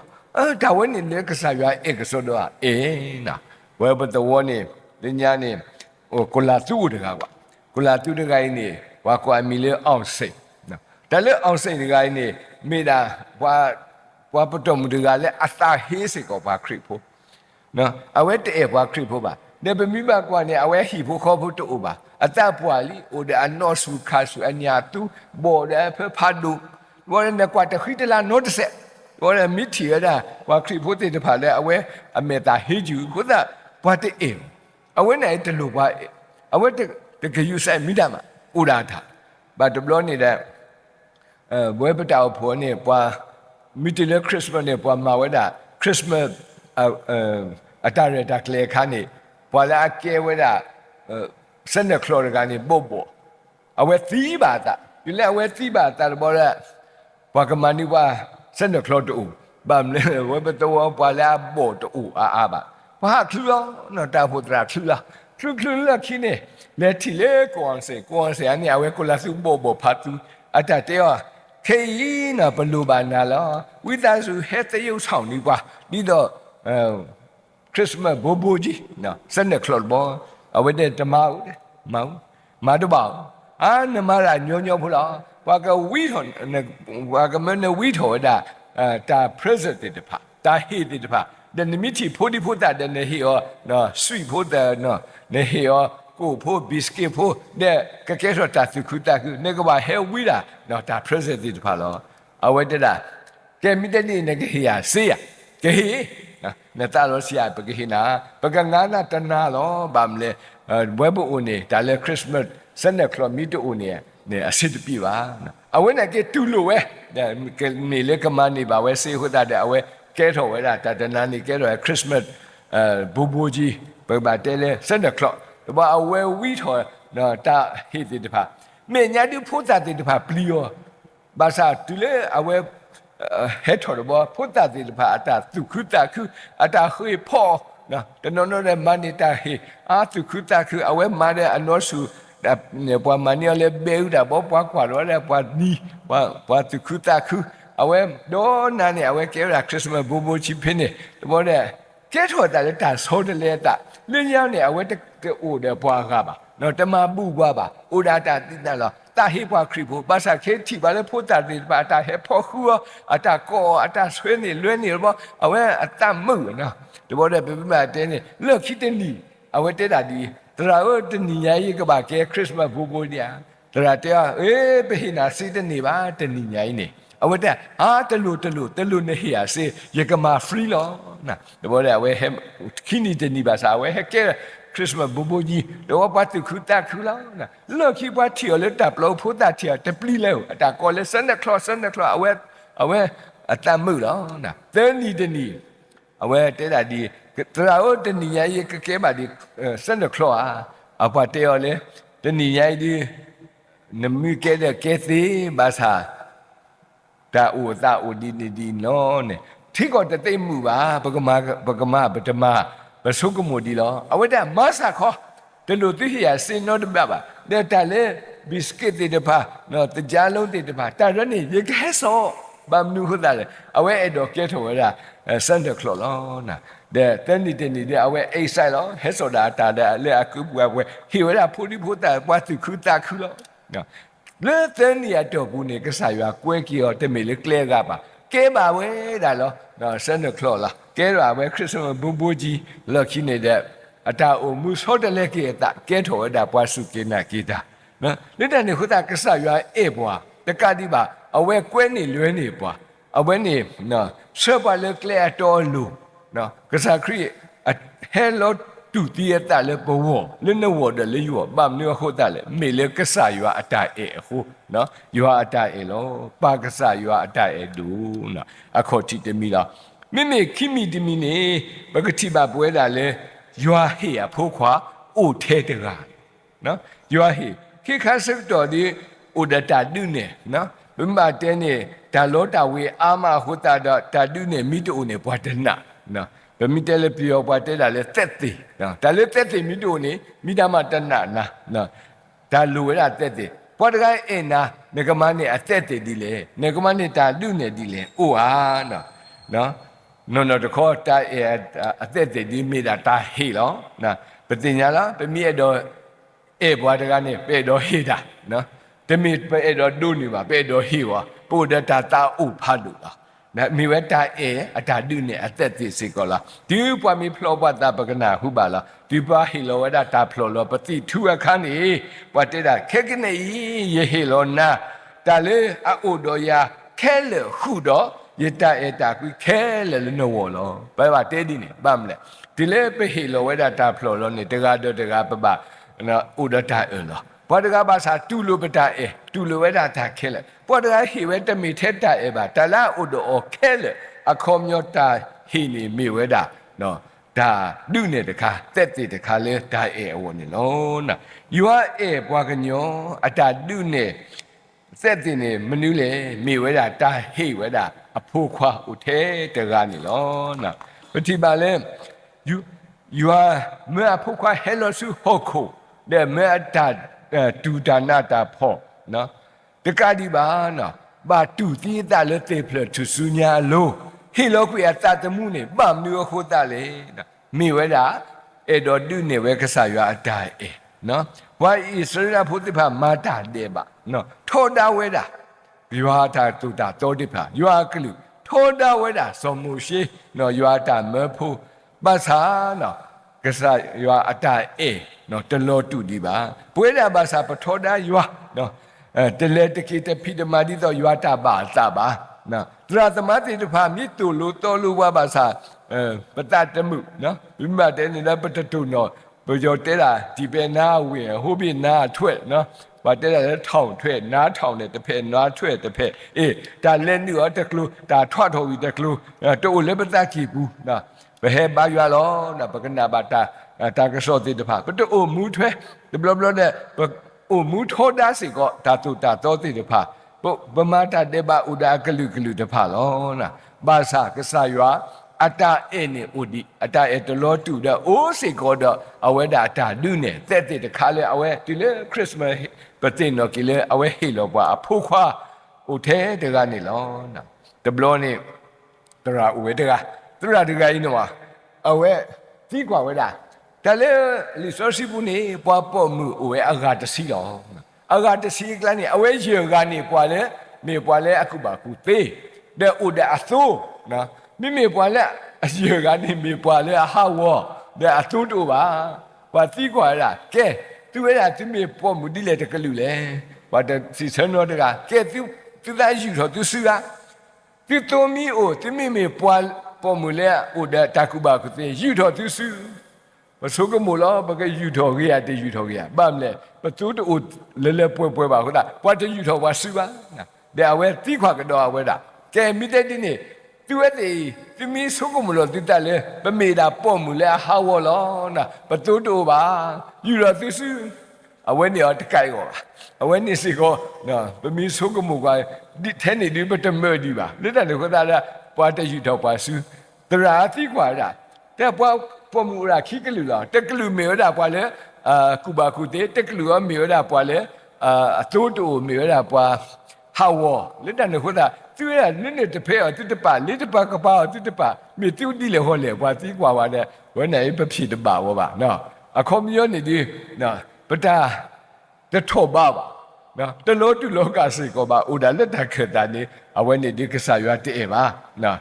ဒါဝနေလေကဆာရွာအေကဆောတော့အေးနာဝဲဘတဝနေပညာနေဟိုကိုလာသူတကားကွာကိုလာသူတကားနေဝါကွာမီလေအောင်စိတ်နော်ဒါလေအောင်စိတ်တကားနေမိတာဝါပတော်မူတကားလေအသာဟေးစိတ်ကောပါခရစ်ဖို့နော်အဝဲတဲ့ဘွာခရစ်ဖို့ပါနေပမိဘကွာနေအဝဲဟီဖို့ခေါ်ဖို့တူပါအတပွာလီအိုဒါနောစုခါစုအညာတူဘော်တယ်ဖဖတ်ဒူဘောရနေကွာတခိတလာနိုတဆက်ဘောရမီတီရတာဝါခရီဖို့တဲ့ဖာလဲအဝဲအမေတာဟေဂျူခုဒါဘွားတဲ့အင်းအဝဲနိုင်တလူဘွားအဝဲတကယူဆိုင်မိတာမှာဥဒါတာဘာတဘလို့နေတဲ့ ဘွဲပတောက်ဖို့နေပွားမီတလခရစ်မတ်နေပွားမှာဝဲတာခရစ်မတ်အတာရတာကလေခါနေပွာလာကဲဝဲတာစနေခလောရကနေပို့ပို့အဝဲသီးပါတာဒီလက်အဝဲသီးပါတာဘောရပွာကမနီဝါစနေခလောတူဘာမလဲဝဲပတောပွာလာပို့တူအာပါဘာခလောနော်တာဖို့တရာခလောခလလက်ခင်းနေလက်တီလေကွန်စေအနေအဝဲကိုလာစုပို့ပို့ဖတ်သူအတတဲခေyi na ဘလူပါနာလောဝိသားစုဟဲတရုပ်ဆောင်နေပါဒီတော့ခရစ်စမတ်ဘိုးဘိုးကြီးနော်စနေခလော့ဘောအဝဲတဲ့တမဦးမောင်မာတော့ပါအာနမရာညောဖလားဘာကဝီထောဘာကမနဝီထောတာတာ president တဖာတာဟေတဖာthe nimiti phodi phota the ne he or no sweet phota no ne he or ko pho biscuit pho de ka ke so ta su khu ta ku ne ka ba he wi da no ta president de pha lo awe de da ke mi de ni ne ke ya se ya ke he ne ta lo sia ba ke he na ba ka nga na ta na lo ba mle we bu o ne da le christmas sane klo mi to o ne ne a sit pi ba awe na ke tu lo we ke ni le ka ma ni ba we se hu da de aweကဲထော်ဝဲတာတနန်းနေကဲထော်ခရစ်စမတ်ဘူဘူကြီးဘယ်မှာတဲလဲ7 o'clock ဘာအဝဲဝီထော်နော်တာဟိတိတဖာမေညာဒီဖုတာတိတဖာပလီယောဘာသာတူလေအဝဲဟဲထော်ဘောဖုတာတိတဖာအတာသူခုတာခုအတာခွေဖောနော်တနော်နော်နဲ့မန်နေတာဟိအာသူခုတာခုအဝဲမာတဲ့အနောစုပွားမနီလေဘေဦးတာဘောပွားခွာတော့လေပွားနီပွားသူခုတာခုအဝဲတော့နာနေအဝဲကဲရခရစ်စမတ်ဘူဘူချီဖင်းနေဘောတဲ့ကဲထော်တာလည်းတာဆိုးတယ်လေတာလင်းရောက်နေအဝဲတကအိုတဲ့ဘွားကပါနော်တမပူဘွားပါအိုဒါတာတိတလောတာဟေဘွားခရစ်ဘူဘာသာခဲတီပါလေဖို့တာတိပါတာဟဲဖောခူအတာကောအတာဆွေးနေလွဲနေဘောအဝဲအတမှုနော်ဒီဘောတဲ့ပြပြမတင်းနေလောခိတနီအဝဲတဲတာဒီတရာဝတနီညာကြီးကပါကဲခရစ်စမတ်ဘူဘူညာတရာတဲအေးဘိနာစီတနေပါတနီညာကြီးနေအဝတ်တဲ့အာတလူနေဟရစေရကမာ free လောနာဘောတဲ့ဝဲဟဲခိနီတနီပါစာဝဲဟဲကဲခရစ်စမတ်ဘူဘူကြီးတော့ပတ်သူခူတာခူလောနာလောခိပါတီလေတပ်လို့ဖို့တာတီတပလီလဲအတာကောလေစနေကလောအဝဲအတမှုလောနာတဲနီတနီအဝဲတဲတာဒီတရာဝတနီရဲ့ကဲပါဒီစနေကလောအပတ်တဲလေတနီရဲ့ဒီနမိကဲတဲ့ကဲသေးဘာသာတာအိုဒီနော်နဲ့ထိကောတသိမှုပါပကမပထမပစုကမိုဒီလောအဝတ်တမဆာခောတလူသိရစင်နော်တပပါတဲ့တလေဘစ်ကစ်တဲ့ပါနော်တကြားလုံးတဲ့ပါတရနေရခဲစောဘမ်နူဟုတ်တယ်အဝဲအဲ့တော့ကဲထော်ရစန်တာကလောလောနာတဲ့တန်နီတဲ့အဝဲအိဆိုင်လောဟဲဆိုတာတာတဲ့လေအကူဘွယ်ဟီဝရဖူဒီဖူတာပွားသူခူတာခူလောနော်လေတန်နီရတော့ဘူးနေကစားရွာကွဲကြီးတော့တမေလေကလဲကပါကဲပါဝဲဒါလောနော်စန်တာကလောလားကဲရွာဝဲခရစ်စမတ်ဘူကြီးလောက်ခိနေတဲ့အတာအိုမှုစောတလဲကေတာကဲထော်ရတာပွားစုကေနာကေတာနော်လက်တန်နေခူတာကစားရွာအေပွားတကတိပါအဝဲကွဲနေလွဲနေပွားအဝဲနေနော်ဆွဲပါလေကလဲတော်လူနော်ကစားခရီဟဲလောတူတီရတာလေဘဝလင်းနဝဒလေယောဗမ်နယောခိုတာလေမေလေကစားရွာအတာအေခုနော်ရွာအတာအေလောပါကစားရွာအတာအေဒူနော်အခေါ်တီတမီလားမိခိမီတမီနေဘဂတိပါပွဲတာလေရွာဟေအဖိုးခွာအိုထဲတကနော်ရွာဟေခိခါစက်တော်ဒီဥဒတာဒုနေနော်ဘမတဲနေဒါလောတာဝေအာမဟုတာတာဒုနေမိတုနေဘွာတနာနော်ဘမိတဲလေပြောဘွာတဲတာလေသက်သေးနော်ဒါလေသက်သေးမိတုနေမိဒမတနာနာနော်ဒါလူဝဲတာသက်သေးဘွာတကိုင်းအင်နာငကမနေအသက်သေးဒီလေငကမနေတာဒုနေဒီလေအိုဟာနော်တခေါ်တာအသက်သေးဒီမိတာတာဟေလောနော်ပတိညာလားပမိရတော့အေဘွာတကနေပေတော့ဟေတာနော်တမိပေတော့ဒုနေပါပေတော့ဟေဝပိုဒတာတာဥဖတ်လို့လားနော်မိဝဲတာအေအတာဒုနေအသက်သေးစေကောလားဒီပွားမီဖလောပတ်တာပကနာဟုပါလားဒီပါဟေလောဝဒတာဖလောလောပတိထူအခန်းနေပွားတေတာခေကနေယေဟေလောနာတလေအိုတော်ယာခဲလေဟုတော့ယတအေတာကွခဲလေလနောလောဘယ်ပါတဲဒီနေဗမ်လေဒီလေပေဟေလောဝဒတာဖလောလောနေတကားတော့တကားပပနော်ဥဒတာအေလော ဘောတကဘာသာတူလိုပတာအေတူလိုဝဲတာတာခဲလေဘောတကဟိဝဲတမီထဲတာအေပါတလာဥဒိုခဲလေအခေါမျောတာဟိနေမေဝဲတာနော်ဒါဒုနေတခါတက်တဲ့တခါလဲဒါအေအဝနေနော်နာယူအေဘွားကညောအတာဒုနေစက်တင်နေမနူးလေမေဝဲတာတာဟိဝဲတာအဖိုးခွာဥထဲတကနေလောနာပတိပါလဲyou are เมื่อผู้ควายเฮโลสุโฮโคเดเมื่อตาตูดานาตาพ่อเนาะตะกาดีบาเนาะบาตูตีตาเลเตเพลทุสุญาโลเฮโลกุยาตาตะมุเนี่ยบะมิวโคตาเลเนาะมีเวดาเอดอดุเนี่ยเวกษายาตาเอเนาะวาอิสราพุทธิภามาตาเดบะเนาะโทดาเวดายูฮาตาตูตาโตติภายูฮากลุโทดาเวดาสมุชีเนาะยูฮาตาเมพูภาษาเนาะကစားရွာအတာအေနော်တလောတူဒီပါပွေးတာဘာသာပထောတာရွာနော်တလဲတကိတဖိတမာတိတော့ရွာတာပါသပါနော်တရသမတိတဖာမြစ်တူလို့တော်လူဝဘာသာပတတမှုနော်ဘိမတဲနေတဲ့ပတတုနော်ဘယ်ကျော်တဲတာဒီပဲနာဝင်ဟိုးပြနာထွက်နော်ဘာတဲတာလဲထောင်ထွက်နားထောင်တဲ့တစ်ဖက်နားထွက်တစ်ဖက်အေးဒါလည်းညောတကလူဒါထွက်တော်ပြီတကလူတို့လည်းပတကြည့်ဘူးနော်ဘယ်ဘာရွာလောနာပကနာဘာတာတာကစောတိတဖာပတိုမူထွဲဘလဘလနဲ့အိုမူထောဒါစီကဓာတုတာတောတိတဖာဘမတာတေဘဥဒါကလူကလူတဖာလောနာဘာသာကဆာရွာအတာအေနေဥဒီအတာအေတလောတူတဲ့အိုးစီကောတော့အဝဲတာအတာလူနဲ့တဲ့တဲ့တခါလဲအဝဲဒီလေခရစ်စမတ်ပတင်နော်ကလေအဝဲဟေလောပွားအဖိုးခွာဥထဲတကနေလောနာတဘလောနေတရာဥဝဲတကသူရတကကြီးနော်အဝဲကြီးกว่าဝဲတာဒါလေလီဆိုစီဘူးနေပွားပေါ်မှုအဝဲအဂါတစီတော့အဂါတစီကလည်းအဝဲရေကနေပွားလဲမေပွားလဲအခုပါကူသေးတဲ့ဥဒအသိုးနော်မိပွားလဲအရေကနေမေပွားလဲအဟာဝတဲ့အသိုးတို့ပါဘာကြီးกว่าလားကဲသူဝဲတာသူမေပေါ်မှုဒီလေတကလူလေဘာတစီစနောတကကဲသူသားယူတော့သူစုကသူတော်မီအိုသူမေပွားပေါ်မူလဲဥဒတကုဘကုသေယူတော်သူစုမဆိုးကမလို့ဘကယူတော်ကြီးရတယူတော်ကြီးရဗမ်းလဲပတူတူလဲလဲပွဲပါဟုတ်လားပွားတယူတော်ပါစုပါတဲ့အဝဲတိခွာကတော့အဝဲတာကဲမိတဲ့ဒီနေသူရဲ့သူမီဆိုးကမလို့တိတက်လဲပမေတာပေါ်မူလဲဟာဝလောနာပတူတူပါယူတော်သူစုအဝဲနေတကိုက်ကောအဝဲနေစီကောနော်ပမီဆိုးကမကဒီထဲနေဒီပတမဲဒီပါလက်တဲ့ခသားပွားတယူတော့ပါစုတရာတိကွာတာတဲ့ပွားပေါ်မူရာခိကလူလာတက်ကလူမေရတာပွားလဲကုဘာကုတေတက်ကလူမေရတာပွားလဲအတိုးတိုမေရတာပွားဟာဝလက်တဲ့ခသားသူရနည်းနည်းတဖဲအတစ်တပါလေးတပါကပါအတစ်တပါမြေတူဒီလေဟောလေပွားတိကွာပါတဲ့ဝဲနေပဖြစ်တပါဝပါနော်အခုမျိုးနေဒီနော်ပတာတထောပါပါနော်တလို့တူလောကစိကောပါဥဒါလက်တခတာနေအဝဲနေဒီကဆာရွာတဲ့ပါနော်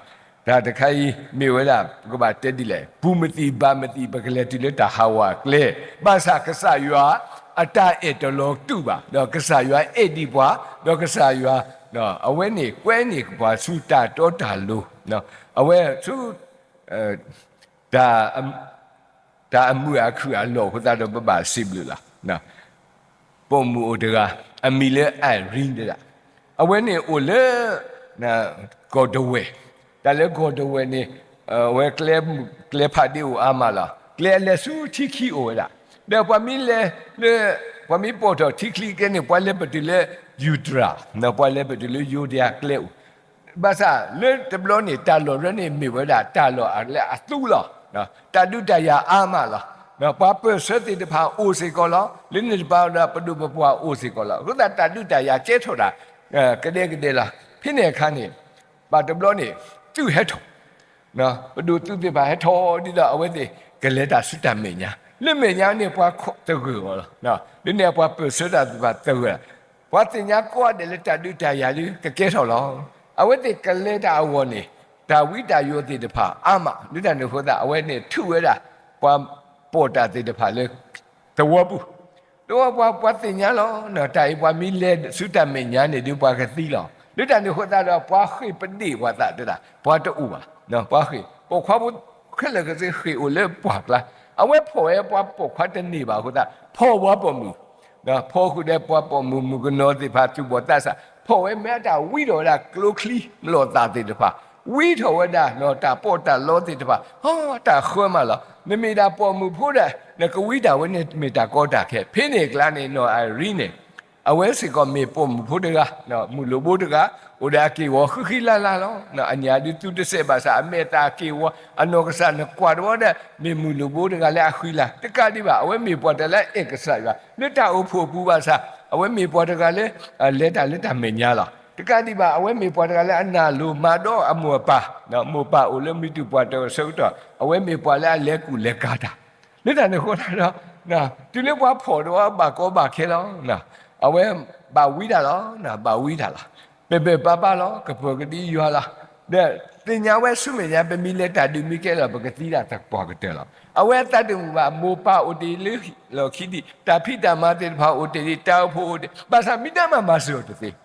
ဒါတခိုင်မြေဝဲလာကဘာတက်ဒီလေဘူးမတိဘာမတိပကလေတီလက်တာဟာဝါကလေဘာသာကဆာရွာအတာအတလောတူပါနော်ကဆာရွာအဲ့ဒီဘွားတော့ကဆာရွာနော်အဝဲနေကွဲနေဘွားဆူတာတောတာလို့နော်အဝဲဆူဒါအမှုအခူအလောဟိုတာတော့ပပစိဘလူလားနော်ပုံမူတကအမီလဲအရင်းတဲ့အဝဲနေအိုလဲနာကောဒဝဲဒါလည်းကောဒဝဲနေဝဲကလဲဖာဒီဦးအမလာကလဲလဲဆူတီခီအိုလာဒါပမီလဲပမီပေါ်တော့တီခလီကနေပွာလဲပတူလဲယူဒရာနော်ပွာလဲပတူလဲယူဒီယာကလဲဘာသာလဲတဘလုံးနေတာလောရနေမိဝဲတာတာလောအလဲအသူလောနော်တာဒုတယာအာမလာနော်ပါပစတိတဖာအိုစီကောလောလင်းနေပါတော့ပဒုပပွားအိုစီကောလောခုတာတာဒုတယာကျဲထော်တာကတဲ့လားဖိနေခါနေပါတဘလို့နေသူဟဲထော်နော်ပဒုသူပြပါဟဲထော်ဒီတော့အဝဲဒီကလေးတာစွတမေညာလမေညာနေပွားခေါ်တကူကောနော်ဒီနေပွားပစတာပါတူရပွားတင်ညာကောတယ်လက်တာဒုတယာလူကကဲထော်လောအဝဲဒီကလေးတာအဝနေဒါဝိတာယောတိတဖာအာမလူတန်တို့ဟောတာအဝဲနေထုဝဲတာပွားပေါ်တာတဲ့တဖာလေတဝဘူးတော့ပွားတင်ညာလောနော်တိုင်ပွားမီလဲစွတမေညာနေဒီပွားကတိလောလူတန်တို့ဟောတာတော့ပွားခိပတိဝါတာတဲ့ပွားတူပါနော်ပွားခိပေါ်ခွားဘူးခက်လည်းကစိခိအိုလဲပွားလားအဝဲဖော်ရဲပွားပေါ်ခွားတဲ့နေပါဟောတာဖော်ပွားပေါ်မူ နော်ဖောခုတဲ့ပွားပေါ်မူကနောတိဖာသူပေါ်တတ်စာဖောဝဲမဲတာဝိတော်တာကလိုခလီမလို့တာတိတဖာဝိတော်ဝဒါနော်တာပေါ်တာလောတိတဖာဟောတာခွဲမလားနမေတာပေါ်မူဖို့တဲ့နကဝိတာဝဲနေမေတာကောတာခဲဖိနေကလာနေနော်အရီနေအဝဲစီကမေပေါ်မူဖို့တကနော်မူလိုဖို့တကဥဒါကေဝခိလာလာလောနော်အညာဒီသူတစေပါစာအမေတာကေဝအနောကဆာနကွာတော့တဲ့မေမူလိုဖို့တကလည်းအခွီလာတကတိပါအဝဲမေပေါ်တယ်လည်းဧကဆာရလက်တာအဖို့ပူပါစာအဝဲမေပေါ်တကလည်းလက်တာမညာလားတကတိပါအဝဲမေပေါ်တကလည်းအနာလိုမာတော့အမောပါနော်မောပါအိုလည်းမိတူပေါ်တော့ဆုတော့အဝဲမေပေါ်လည်းလက်ကူလက်ကားတာလက်တာနေခေါ်တာနော်နော်ဒီလေးပွားဖော်တော့ဘာကောဘာခဲလောနော်အဝဲဘာဝိတာလောနော်ဘာဝိတာလားပေပပလောကပကတိရွာလားတဲ့တင်ညာဝဲဆုမေညာပမီလက်တာဒီမိကဲလာပကတိတာတက်ပွားကတဲ့လားအဝဲတတ်တူဘာမောပါအိုတီလေလောခိတိတာဖိတာမတေဘာအိုတီတောက်ဖို့ဘာသာမိတမမဆောတသေး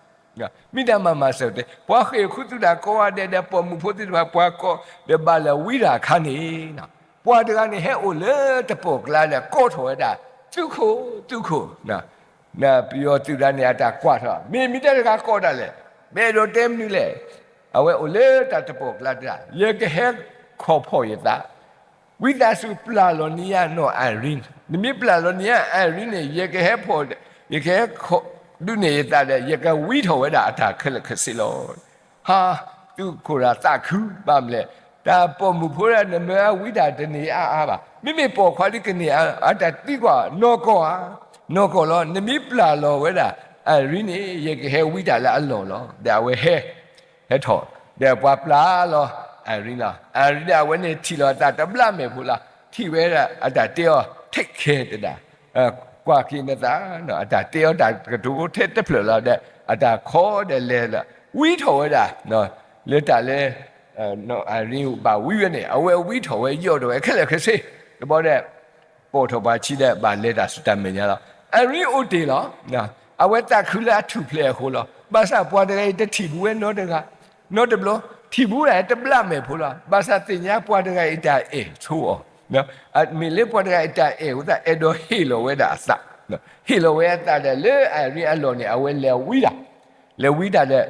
မိတမမဆောတဲ့ပွားခေခုတူတာကောရတဲ့ပေါ်မှုဖို့တိဘာပွားကောတဲ့ဘာလဝိရာခဏနေနော်ပွားတကနေဟဲအိုလေတပုတ်လာလေကောထော်တာသူခုနော်နာပြောသူရနေအတာကွာတော့မိတဲ့ကကောတာလေမဲတော့တဲမနူလေအဝဲအိုလေတတပုတ်လာတာရေကဟဲခေါ်ဖို့ရတာဝိသစုပလာလောနီယာနော်အရင်နမိပလာလောနီယာအရင်နေရေကဟဲဖို့ရေကဟဲဒုနေရတဲ့ရေကဝိထောဝဲတာအတာခက်လက်ခစီလောဟာသူကိုရာတခုပါမလဲဒါပေါ်မူဖို့ရနမဝိတာတနေအားပါမိပေါ်ခွာလိကနေအတာတိကွာနော်ကောလောနမိပလာလောဝဲတာအရင်နေရေကဟဲဝိတာလာအလောလောဒါဝဲဟဲထောဒါပွားပလာလောအရင်ဒါဝဲနေထီလောတာတပလမေဘူးလားထီဝဲတာအတာတေောထိတ်ခဲတာကွာကိနေတာနော်အတာတေောတာကဒူထက်တက်ဖလာတဲ့အတာခေါ်တယ်လေဝိထောဝဲတာနော်လက်တာလေနော်အရင်ဘာဝိရနေအဝဲဝိထောဝဲရော့တော့ခက်လက်ခစေတဘောတဲ့ပေါ်ထောပါချိတဲ့ဘာလက်တာစတမညာလားအရင်အိုတေလားနော်အဝဲတခူလာထုဖလေဟိုလားဘာသာပွားတဲ့တတိဘူးနော်တကနော်တဘလို့ထီဘူးတယ်တပလမယ်ဖိုလားဘာသာတင်ညာပွားတဲ့အတာအေချိုးအောင်နော်အမီလေးပွားတဲ့အတာအေဟိုတာအဒိုဟီလိုဝဲတာအစနော်ဟီလိုဝဲတာတဲ့လေအရီအလောနေအဝဲလေဝီတာတဲ့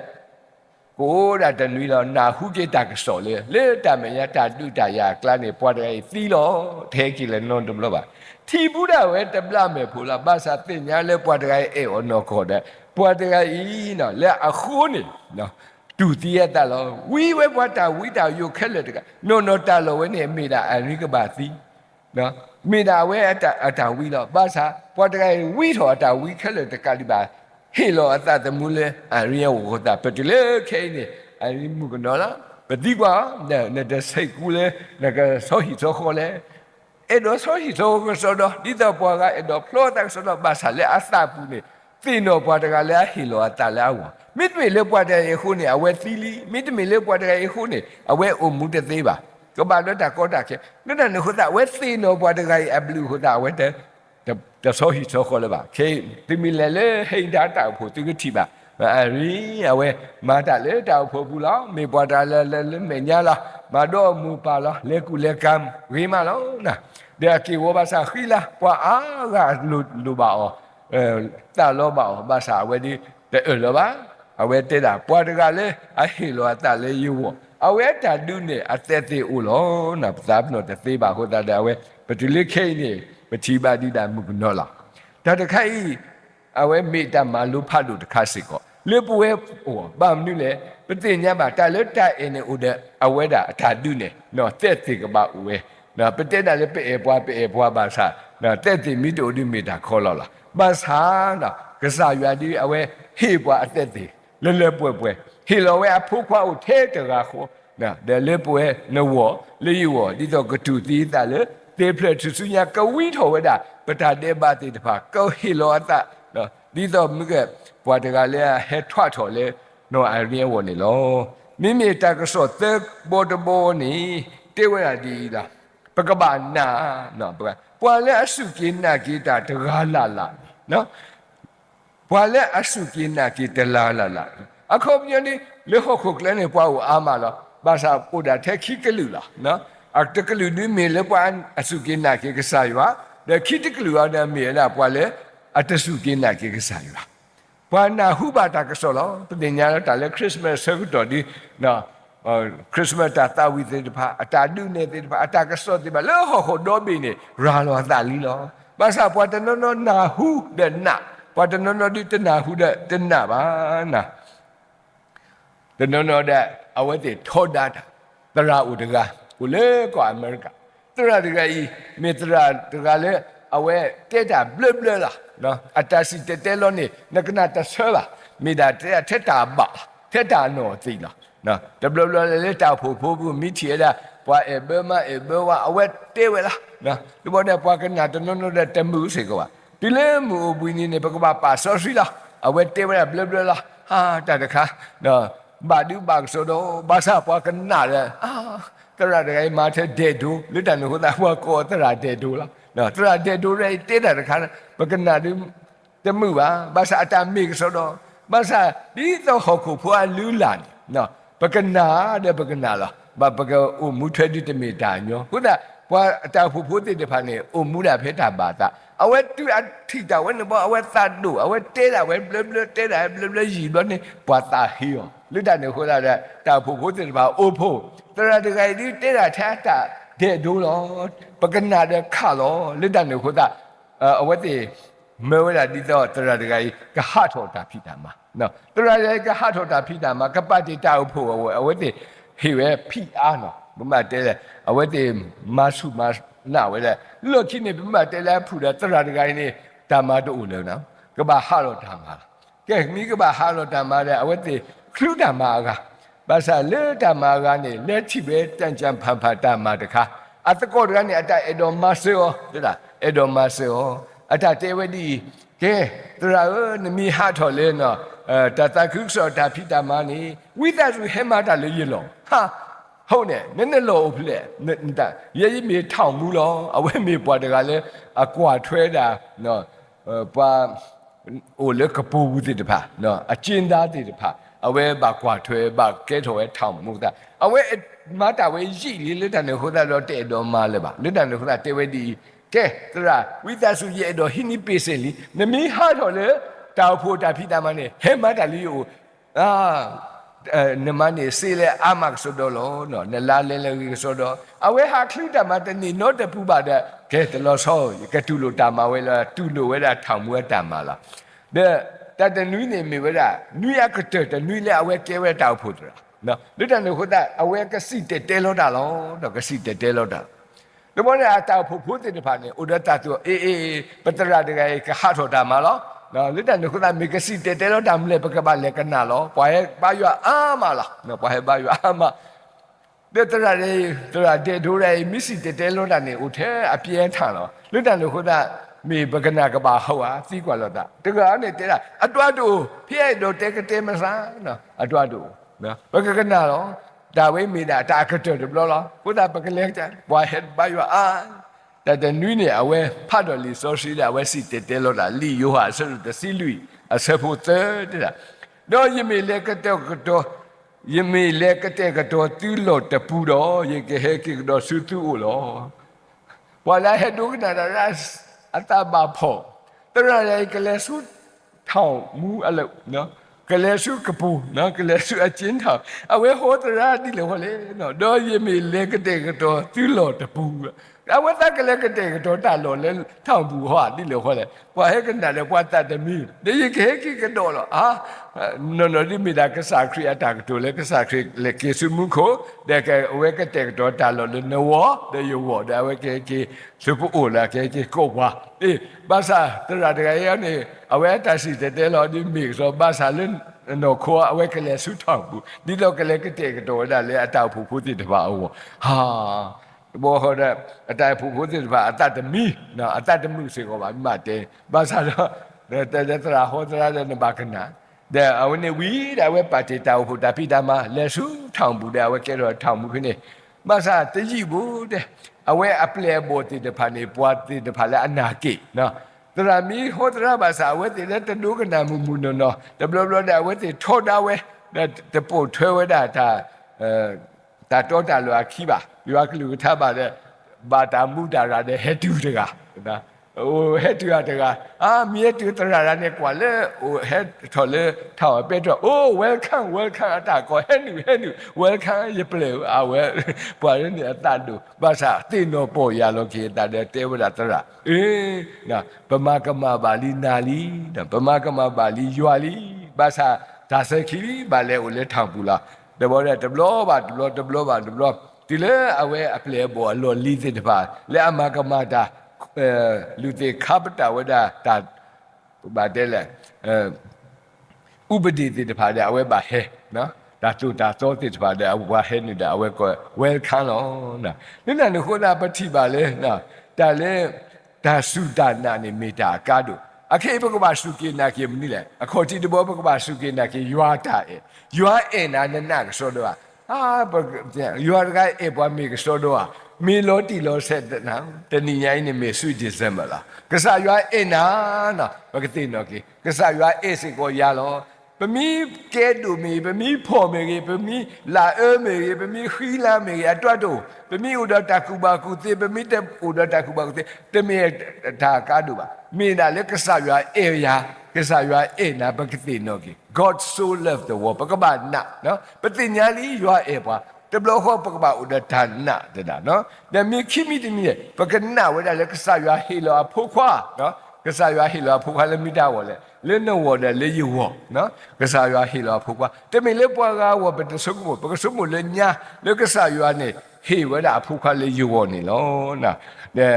ကိုတာတနွီလောနာဟုကေတာကစောလေတာမညာတာတုတာယာကလနေပွားတဲ့သီလောထဲကြီးလေနော်တဘလို့ပါထီဘူးတာဝဲတပလမယ်ဖိုလားဘာသာတင်ညာလေပွားတဲ့အေအော်နော်ခေါ်တဲ့ပွားတဲ့အီနော်လေအခုနေနော်တူတီးရတာလောဝီဝဲပွားတာဝီတာယိုခက်လက်တကနော်တာလောဝဲနေမိတာအရိကပါသီနော်မိတာဝဲအတာဝီလောဘာသာပွားတကယ်ဝီထောအတာဝီခက်လက်တကလိပါဟေလောအတတမူလေအရိယဝတာပတိလေခဲနေအရိမူကနော်လားပတိကွာနဲ့တဲ့စိတ်ကူလေနကဆောဟီဆောခေါ်လေအဲ့တော့ဆောဟီဆောကဆောတော့ဒီတော့ပွားကအဲ့တော့ဖလောတက်ဆောတော့ဘာသာလေအသပူနေသိတော့ပွားတကလည်းဟေလောအတာလာဝမိတမေလေပွားတဲ့ခုနေအဝဲသီလီမိတမေလေပွားတဲ့ခုနေအဝဲအုံမှုတဲ့သေးပါကဘာတော့တာကောတာခဲနဲ့တဲ့ခုတာဝဲသိတော့ပွားတဲ့အဘလူခုတာဝဲတဲ့ဆောဟီဆောခေါ်လေပါခဲတိမီလေလေဟိန်တာတောက်ဖို့သူကတိပါအရီအဝဲမာတာလေတောက်ဖို့ဘူးလားမေပွားတာလေမေညာလားမတော့မူပါလားလေကူလေကမ်ဝေးမလားနာတဲ့ကေဝဘာသာခီလာပွားအားကလူပါအောတာလောပါအောဘာသာဝဲဒီတဲ့လောပါအဝဲတဲ့တာပွားတကလည်းအဟီလောအတလည်းယူဝအဝဲတာဒုနေအသက်သေးဦးလောနာပဇာပနောတသေးပါဟောတာတဲ့အဝဲပတိလိခိနေပတိပါတိတာမုကနောလာဒါတခိုင်အဝဲမေတ္တမလူဖတ်လို့တခါစစ်ကောလေပွဲဟောဗာမနုလေပတိညာပါတာလက်တာအင်းနေဦးတဲ့အဝဲတာအထာဒုနေနော်တဲ့သေးကပါဦးဝဲနော်ပတိတာလည်းပေပွားပါစာနော်တဲ့သေးမိတူဒီမေတ္တာခေါ်လောက်လာဘာသာနော်ကစားရွာဒီအဝဲဟေပွားအသက်သေးလဲပွဲဟီလောဝဲအဖို့ခွားကိုထဲတကာခေါ်နော်တယ်လေပွဲနဝလေယဝဒီတော့ကတူတီးတာလေတေဖလက်သူညာကဝီထောဝဲတာပတာတေပါတေတဖာကောဟီလောအတနော်ဒီတော့မြကပွားတကလည်းဟဲထွတ်ထော်လေနော်အရီဝနေလောမိတကဆောတေဘောတဘောနီတေဝရဒီလားပကဘာနာနော်ပွာလည်းအစုကိနာကိတာတကားလာနော်ပွာလည်းအစုကိနာကိတလာအခုမြင်လေဟခုကလည်းပွားဦးအာမလားဘာသာပူတာထက်ခိကလူလားနော်အတကလူဒီမေလေပွားအစုကိနာကိကစားရွာတဲ့ခိတကလူအဒမေလာပွားလေ atasu kena ke kesayura wana hubata kesolo pendinya tale Christmas segudo di na Christmas ta wi te pa atadu ne te pa atakaso te pa lo ho do bi ne ra lo ta li lo basa pwa tano no na hu de na pwa tano no di te na hu de na ba na tano no da awate thoda tara udaga ule ko America tara daga I me tara daga le awe teta blah blah la no atasi te lo ni nakna ta sala me da teta ba teta no ti la no the blah blah le ta pho mi thi da pwa e be wa awe te we la no du bo da pwa kana tano no da temu se ko ba ti le mu bu ni ne ba ko ba pa so si la awe te we blah blah la ha ta da kha no ba du ba so do ba sa pwa kana le tara da ma the de do le ta no ho da pwa ko tara de do la no tara de do re te da kha ba kana du temu ba sa ata mi so do ba sa di to ho ko pwa lu la ni no bagana de bagana la ba baga o mu thwe di te me da nyo hu da bwa ta phu te de pha ne o mu da phe ta ba ta awe tu a thi ta we ne bo awe ta do awe te da we bla bla te da bla bla yi lo ne bwa ta hi yo lu da ne ho da ta phu te de ba o pho tara de gai di te da tha ta de do lo bagana de kha lo lu da ne ho da awe te me we da di to tara de gai ka ha tho ta phi ta ma no tara de ka ha tho ta phi ta ma ka pa ti ta o pho awe te hi we phi a no bma te le awe te ma su ma na we le lo ki ne bma te le phu da tara de gai ni ta ma to o le no ka ba ha lo ta ma ke mi ka ba ha lo ta ma le awe te khlu ta ma ga ba sa le ta ma ga ni le thi be tan chan phan pha ta ma ta kha a ta ko de ni a ta e do ma se o de la e do ma se o a ta te we di ke tara ne mi ha tho le no ta ta khu so ta phi ta ma ni wi ta su he ma ta le yi lo ha ဟုတ်တယ်နည်းနည်းလို့ဖလက်ဒါရေးရေးမြေထောင်ဘူးလို့အဝဲမြေပွားတကလည်းအကွာထွဲတာနော်ပွာဟိုလေကပူဘူးတဲ့တဖာနော်အကျဉ်းသားတဲ့တဖာအဝဲပါကွာထွဲပါကဲထော်ဝဲထောင်မှုတာအဝဲမတာဝဲရှိလေလက်တန်ဟိုတာတော့တဲ့တော်မလဲပါလက်တန်ဟိုတာတဲဝဲဒီကဲသရာဝိသစုရဲ့တော့ဟိနိပိစင်လီနမီဟာတော့လေတောက်ဖို့တာဖိတာမနဲ့ဟဲမတာလီကိုနမနေစေလေအမတ်ဆိုတော့နော်နလာလဲလဲဆိုတော့အဝဲဟာခလူတမတနေတော့တပူပါတဲ့ကဲတလို့ဆောကတူလို့တာမဝဲလာတူလို့ဝဲတာထောင်မွဲတာမလားတဲ့တနွီးနေမိဝဲတာနွီးရကတဲ့နွီးလဲအဝဲကဲဝဲတောက်ဖို့တာနော်လွတ်တယ်လို့ဟိုတဲ့အဝဲကစီတဲလို့တာလောတော့ကစီတဲလို့တာဒီမောနဲ့အတောက်ဖို့တဲ့တဖာနေဥဒတတူအေးပတရတကယ်ကဟာထောတာမလားနော်လက်တန်ခုနမေကစီတဲလို့တာမလဲပကပါလဲကနာလောပွားဘာရွာအာမလားနော်ပွားဘာရွာအာမတဲ့တရတဲ့ဒိုရဲမစ်စီတဲလို့တာနေဦးထဲအပြင်းထန်လောလက်တန်ခုနမေပကနာကပါဟောဟာစီကွာလို့တာတကားနဲ့တဲတာအတွားတူဖျဲ့တော့တဲကတဲမစားနော်အတွားတူနော်ပကကနာလောဒါဝိမေတာတာကတဲ့ဘလောလားခုနပကလဲကြပွားဟက်ဘာရွာအာတဲ့နွိနေအဝဲဖတ်တော်လီဆိုရှိတဲ့အဝဲစီတဲလို့တာလီယိုဟာဆိုတဲ့စီလူအစဖို့တဲ့တာတော့ယမေလေကတော့ယမေလေကတော့တူလို့တပူတော့ယေကဟဲကတော့စုသူ့လို့ဝလာဟဒုကနာရတ်အတဘာဖို့တရရဲကလေးစုထောင်မူအလို့နော်ကလေးစုကပူနော်ကလေးစုအချင်းထောင်အဝဲဟောတရာဒီလို့လေနော်တော့ယမေလေကတော့တူလို့တပူအဝတ်တကလေးကတဲ့ကတော့တာလို့လဲထောင်ဘူးဟောဒီလိုဟောလဲပွားဟဲကနာလဲပွားတတ်တယ်မီဒီခေကိကတော့လို့အာနော်ဒီမိတာကစားခရီအတာကတော့လဲကစားခရီလေကေစုမှုခိုတဲ့ကအဝဲကတဲ့ကတော့တာလို့လဲနော်တဲ့ယောတဲ့ဝဲကေစုပူလာကေကိုဝါအေးဘာသာတရတဲ့ရနေအဝဲတစီတဲ့လို့ဒီမိဆိုဘာသာလဲနော်ခေါ်အဝဲကလေးစုထောင်ဘူးဒီတော့ကလေးကတဲ့ကတော့တာလဲအတောက်ဖို့တိတပါအောင်ဟာဘောဟတဲ့အတိုင်ဖူဖို့တဲ့ဘာအတတမီနော်အတတမှုစေကောပါမြတ်တယ်ဘာသာတော့တဲ့တရာဟောတရာတဲ့ဘာကနာတဲ့အဝနေဝီတဲ့ဝဲပါတီတောက်ဖို့တပိတမလက်စုထောင်ဘူးတဲ့ဝဲကဲတော့ထောင်မှုခင်းနေဘာသာတကြီးဘူးတဲ့အဝဲအပလေဘောတီတဖာနေပွားတီတဖာလဲအနာကိနော်တရာမီဟောတရာဘာသာဝဲတီတဲ့တူကနာမှုနော်တဘလဘလတဲ့ဝဲတီထောတာဝဲတပို့ထွဲဝဲတာတာတော့တာလောခီပါရွာကလူထားပါတဲ့ဘာတာမူတာရတဲ့ဟဲတူတကနော် head to Ataga, me to Tarane Quale, head to le tower Pedro. Oh, welcome, attack, or Henry, welcome, you play. I will, but in the Tadu, Basa, Tino Po Yaloki, that the table at Tara. Now, Pamakama Bali Nali, the Pamakama Bali Yuali, Basa, Tasaki, Bale, Ule Tampula. The word at the blow, but the blow. Till away a player boy, Lord leads it apart. Let Amakamata. လူတွေခပ်တာဝဒတာဘာတဲ့လဲဥပဒေတွေတပါတဲ့အဝဲပါဟဲနော်ဒါသူဒါသောတိတပါတဲ့အဝဟဲနေတာအဝဲက welcome လို့နော်နိနနခုနာပတိပါလေနော်ဒါလေဒါစုဒါနာနေမိတာကားတို့အခေဘကဘာစုကိနာကိမနိလေအခေါ်တိတဘောဘကဘာစုကိနာကိယွာတာယွာအနာနနာကဆိုတော့ယွာကအေဘွားမီကဆိုတော့မေလောတီလောဆက်တဲ့နော်တဏီញိုင်းနေမေဆွဒီဇမ်မလားကစားရွာအင်းနာနော်ဘကတိနော်ကေကစားရွာအေစကိုရလောပမီကဲတူမီပမီဖော်မေကေပမီလာအမေကေပမီခီလာမေကေအတွက်တို့ပမီဥဒတကူဘာကူတေပမီတဥဒတကူဘာကူတေတမေဒါကားတို့ပါမေနာလေကစားရွာအေယာကစားရွာအေနာဘကတိနော်ကေ God so loved the world ဘကဘာနာနော်ပတိညာလီရွာအေပွားတဘလခောပကပဥဒဌာနတဲ့နော်ဒါမြေခိမိတမီပကနာဝဒါလေကဆာရွာဟီလောဖိုခွာနော်ကဆာရွာဟီလောဖိုခွာလေမိတာဝလေလေနဝဒလေယဝနော်ကဆာရွာဟီလောဖိုခွာတမီလေပွားကဝပတဆုကမပကဆုမလေညာလေကဆာရွာနေဟေဝဒါဖိုခွာလေယဝနေလောနာတဲ့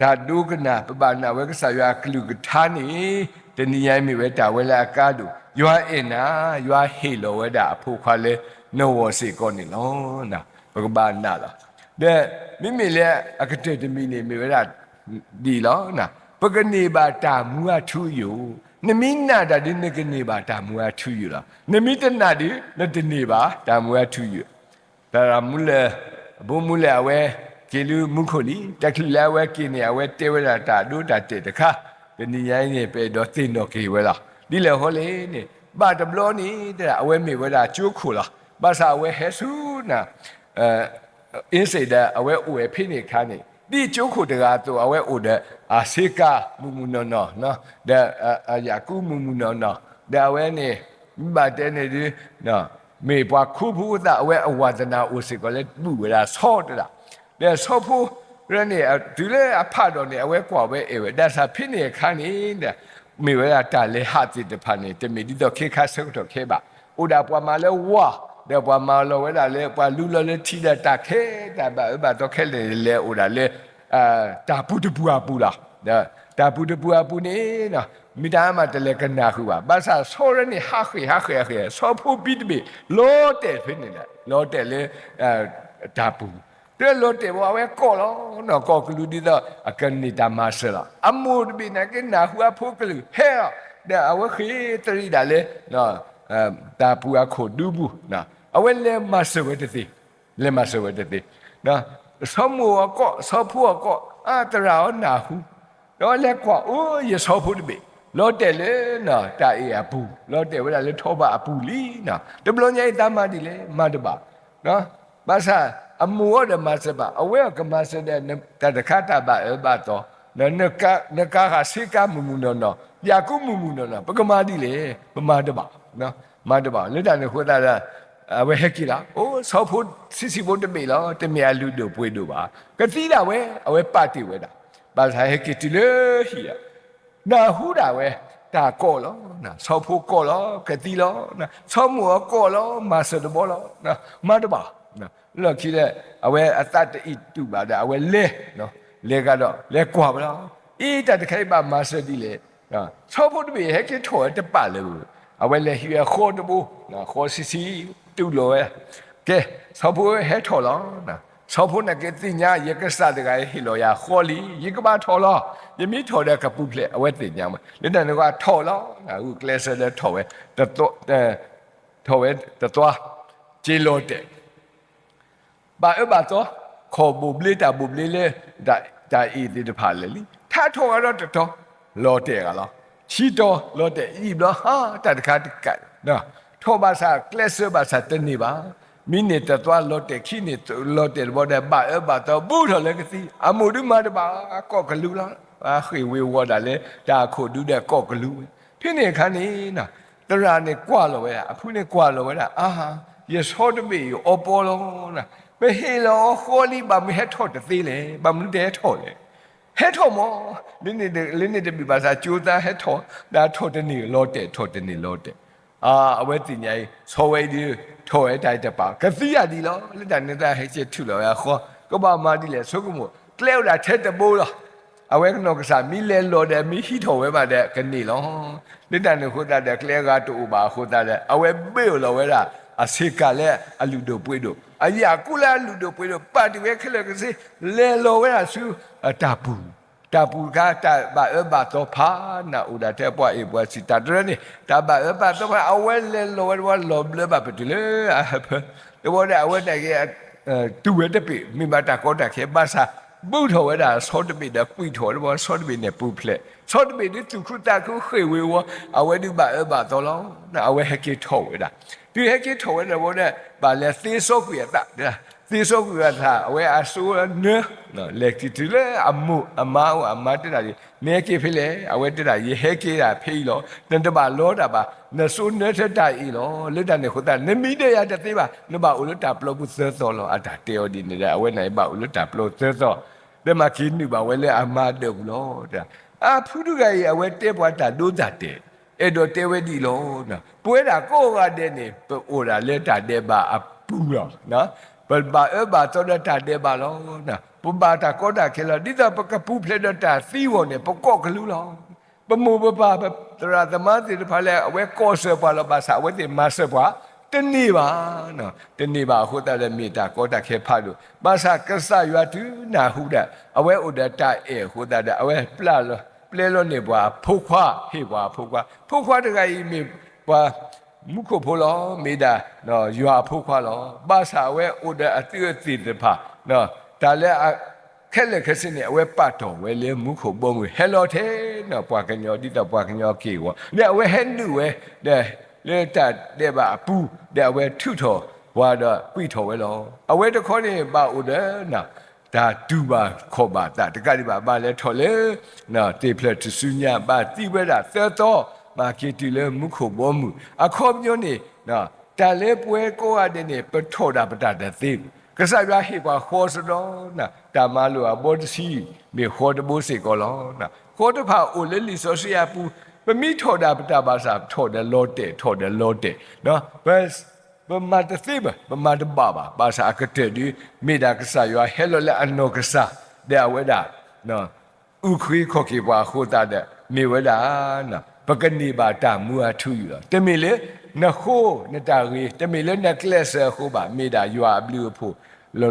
ဒါဒုကနာပပနာဝကဆာရွာကလူကထာနေတဏီယိုင်းမိဝဒါဝလာကားတို့ရွာအင်နာရွာဟေလောဝဒါဖိုခွာလေno was it going on now? Nada. The Mimile Academy me that Dilona. Pagani Tamua to you. Namina that didn't neba Tamua to you. Namita Nadi, not the neba Tamua to you. Taramula Bumula away, Kilu Mukoli, Takila Wakini, away Tewata, do that the car. The Niani paid Dotino Kiwella. Dilla Hole, but the blonde, the away me with a chukula. ဘာသာဝဲဟဲဆူနာအင်းစေတဲ့အဝဲဥဝဲဖိနေခါနေဒီကျုပ်ခုတကားတော့အဝဲဥတဲ့အာစေကာမူမူနော်နော်တဲ့ယာကူမူမူနော်တဲ့ဝဲနေဘာတဲ့နေဒီနော်မေပွားခုဖူးတဲ့အဝဲအဝဒနာဥစေကလည်းဘူးဝဲတာဆော့တာတဲ့ဆော့ဖူးရနေဒီလေအဖတော်နေအဝဲကွာဝဲအေဝဲဒါစာဖိနေခါနေတဲ့မေဝဲတာလေဟာတိတဖာနေတမီဒီတော့ခေခါဆုတ်တော့ခေပါဥဒါပွားမလဲဝါတဲ့ပွားမလောဝဲတာလေပွားလူလောလေထီတဲ့တာခဲတာဘာတော့ခဲလေလေဥဒါလေတာပူတပူအပူလားတာပူတပူအပူနေနော်မိသားမတလေကနာခုပါဘာသာဆောရနေဟာခေဆောဖူပိတဘီလောတဲ့ဖိနေတယ်လောတဲ့လေတာပူတဲ့လောတဲ့ဘဝဲကောလောနော်ကောကလူဒီတော့အကနိတာမဆလာအမှုတဘီနကနာခုအဖို့ကလူဟဲတဲ့အဝခေတရီဒါလေနော်တာပူအခုဒူဘူးနော်အဝဲလေမဆဝဲတဲ့လေမဆဝဲတဲ့နော်ဆောမောကောဆောဖူကောအတရာနာဟုတော့လေကွာအိုးရဆောဖူတဘီလောတဲ့လေနော်တာအေအပူလောတဲ့ဝဲလေထောပါအပူလီနော်တဘလုံးကြီးတမတီလေမတပါနော်ဘာသာအမှုရတဲ့မဆပါအဝဲကမဆတဲ့တခါတာပါဘာတော့နကဟာစိကမမူနော်ယာကုမမူနော်ပကမာတိလေပမာတပါနော်မတပါလက်တန်ခွတ်တာအဝဲဟက်ကီလာအိုးဆောဖို့စီဖို့တမေလားတမေအလူတို့ပွေးတို့ပါကတိတာဝဲအဝဲပါတိဝဲတာဘာသာဟက်ကီတီလေဟီယာနာဟူတာဝဲတာကောလောနာဆောဖို့ကောလောကတိလောနာဆောမောကောလောမဆဒဘောလောနာမတပါနော်လောခီတဲ့အဝဲအတတ်တိတူပါတဲ့အဝဲလဲနော်လဲကတော့လဲကွာပါလားအေးတခိုင်ပါမဆဒီလေနော်ဆောဖို့တမေဟက်ကီထောတပလေအဝဲလေဟီယာခေါ်တဘူနော်ခေါ်စီတူလောကဲဆောဖို့ဟဲထော်လောနော်ဆောဖို့နဲ့ကတိညာရကစတဲ့ကဟီလောယာခေါ်လီရကပါထော်လောယမိထော်တဲ့ကပုဖလက်အဝဲတင်ညာမလက်တန်ကထော်လောအခုကလစ်ဆာတဲ့ထော်ဝဲတတော့ထော်ဝဲတတော့ဂျီလိုတဲ့ဘာတော့ခေါ်ဘူဘလတာဘူဘလလေဒါအီဒီတဖာလေလီထားထော်ရတော့တော်လောတဲ့ကလားချီတော်လောတဲ့ဤဘလဟာတတခါတကနော်ထောဘာသာကလစ်ဆာဘာသာတနေပါမိနစ်တော့လောတဲ့ခိနေလောတဲ့ဘောတဲ့ဘာတော့ဘူးတော်လည်းကစီအမှုဒီမှာတပါကောကလူလား黑为我的嘞，大口都在搞个路，偏你看你那，当然你挂了喂啦，普你挂了喂啦，啊，也说的没有，波咯那，没黑了，火里把没黑脱的飞嘞，把没得脱嘞。hết thôi mà lên đây bị bà sa chú ta hết thôi đã thôi đến nhiều lót đấy à vậy thì nhảy sau vậy đi thôi đại tập bảo cái gì đi lo lên đây người ta hay chơi thử rồi à khó có bao mà đi là số cái một leo đã chết tập bô rồi à vậy nó cái sao mi lên lo đấy mi hít thôi mà đấy cái gì lo lên đây người ta đấy leo ra tụ bà người ta đấy à vậy bêu lo vậy là à xe cả lẽ à lù đồ bơi đồ à ya cula lù đồ bơi đồ ba đi về cái là cái gì lên lo vậy là su tapu kata ba to pa na udah te buat buat si tadra ni ba to pa awal lo ble ba betul apa tu ada awal dah tu ada pi mi mata kau dah ke bahasa bu thau ada so de pi dah pui thau de so de pi ne pu ple so de pi ni tu khu ta khu hui we wo awal ni ba to lo na awal hake thau da tu hake thau da wo da ba le si so ku ya taที่สุดก็ท่าเวอสูรเนื้อเล็กที่เลยอามาที่ไหนเนี่ยกี่พิเลเอาไว้ที่ไหนยี่เฮกี่อะพี่หรอนั่นจะบาโลดอะบาเนื้อสูเนื้อเท่าไหร่หรอเรื่องนั้นเนี่ยคนแต่เนี่ยมีเดียจะตีบ่าเนี่ยบ่าอุลตาปลอบุเซอร์โซโลอาจจะเตียวดินเนี่ยเอาไว้ไหนบ่าอุลตาปลอเซอร์โซเดี๋ยวมาคิดดูบ่าเวลาอามาเดือดโลดอะพูดกันเอาไว้เทียบว่าแต่ดูจัดเอโดเทวดีโลนะป่วยละก็ว่าเดนี่โอระเลตาเดบาอะปูหรอนะba to da ta de ba lo na pu ba ta ko da ke la di da pa ka pu phle da ta si wo ne pa ko ka lu lo pa mu ba tra ta ma ti pha le we ko se pa lo ba sa we ti ma se pa tin ni ba na tin ni ba ho ta le mi ta ko da ke pha lu ba sa ka sa ywa tu na hu da a we o da ta e ho da a we pla lo ple lo ne ba phu khwa he ba phu khwa da ga yi mi baมุขโพลอมีดาเนาะยัวพูขวาลอบาสาเวอุดะติติตพะเนาะแต่ละแค่เลยแค่สิเนี่ยเวปัตโตเวเลมุขบ่งเฮโลเทเนาะปวกันยอดิตปวกันยอกีวะเนี่ยเวเฮนดูเวเดเลตะเดบะปูเดเวทุโตวาดะปิโตเวลอเอาเวตะข้อนี่บาอุดะนะตาดูบาขอบาตะตะกะดิบาเลทอเลนะเตเพลตสุญญาบาติเวดาเซโตมาคิดดูเลยมุขบ่มุอะขอบยนี่นะแต่เลป่วยก็ว่าเนี่ยปะโทดาปะตะติก็ซะยาเฮกว่าขอสดอนะตามาลุอะบ่ดซีมีขอดบ่สิก็ลอนะขอดพาโอเลลิโซเซียปูปะมีโทดาปะตะบาซาโทดะโลเตเนาะเบสบมาตะซิบมาตะบาบาซากะเตดิมีดากะซะยาเฮโลละอันโนกะซะเดอเวดาเนาะอุคุยขอกิบว่าโคตาเดมีเวดานะปกติบาตามัวทุยแต่มีเลยนะโคนะตารีแต่มีเลยนะเคลสโคบามีดายัวบลูพูโล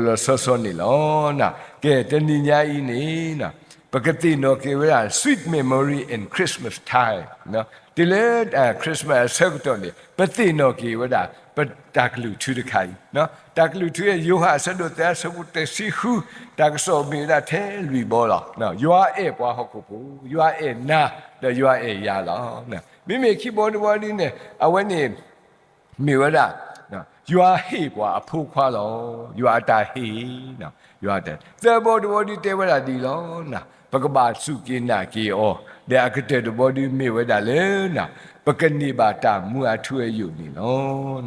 โซนี่ลอนะแกตนิญาอีนี่นะปกติเนาะเกเวลา sweet memory in Christmas time เนาะดิเลคริสต์มาสสักตอนนี้ปกติเนาะเกเวลาปตากลูทุดไคเนาะตากลูทุยโยหะสะดุแต่สมุตสิคูตากโซมีดาเทลุยบอลเนาะยัวเอปวาฮอกกูยัวเอนาเดยัวเอยาลอนะมิคีบอดวานี่เนี่ยเอาไว้นี่มีเวลานะยัวเฮปวาพูควาลอยัวตาเฮนะยัวแต่เซบอดวานี่เตเวลาดีลอนะปกบาสุกินากีโอเดอะกะเตดบอดีมีเวลาเลยนะปกนิบาตามัวทุยอยู่นี่ลอ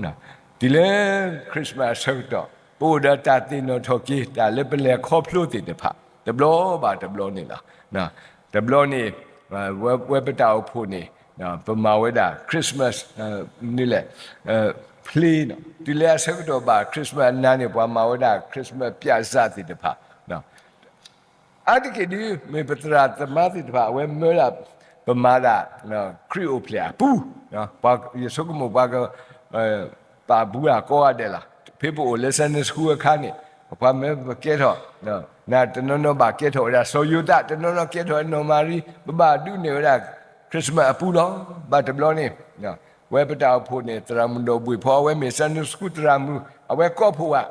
นะดิเลคริสต์มาสสักตอปูดาตาติโนทอกีตาเลเปเลคอพลูติเดพะตะบลอบาตะบลอนี่ล่ะนะตะบลอนี่เว็บดาวพูนี่นะประมาเวดาคริสต์มาสนี่แหละพลีนะดิเลสักตอบาคริสต์มาสนั่นเนี่ยประมาเวดาคริสต์มาสพิอาซาติเดพะนะอาทิตย์นี้มีปตราตมาติเดพะเวเมลาประมาดานะคริโอเพลียปูนะปากยสุกมุปากปาบูราก็ว่าเดล่ะ people who listen to school คันนี่พอแม่เกตอนะนะตนนบาเกตอดาโซยูตะตนนเกตอโนมารีบาดูเนี่ยว่าคริสต์มาสปูลอบาตบลอนี่นะเวปตาพูเนี่ยตรามุนโดบุยพอเวเมซันสกูตรามุเอาไว้ก็พูว่า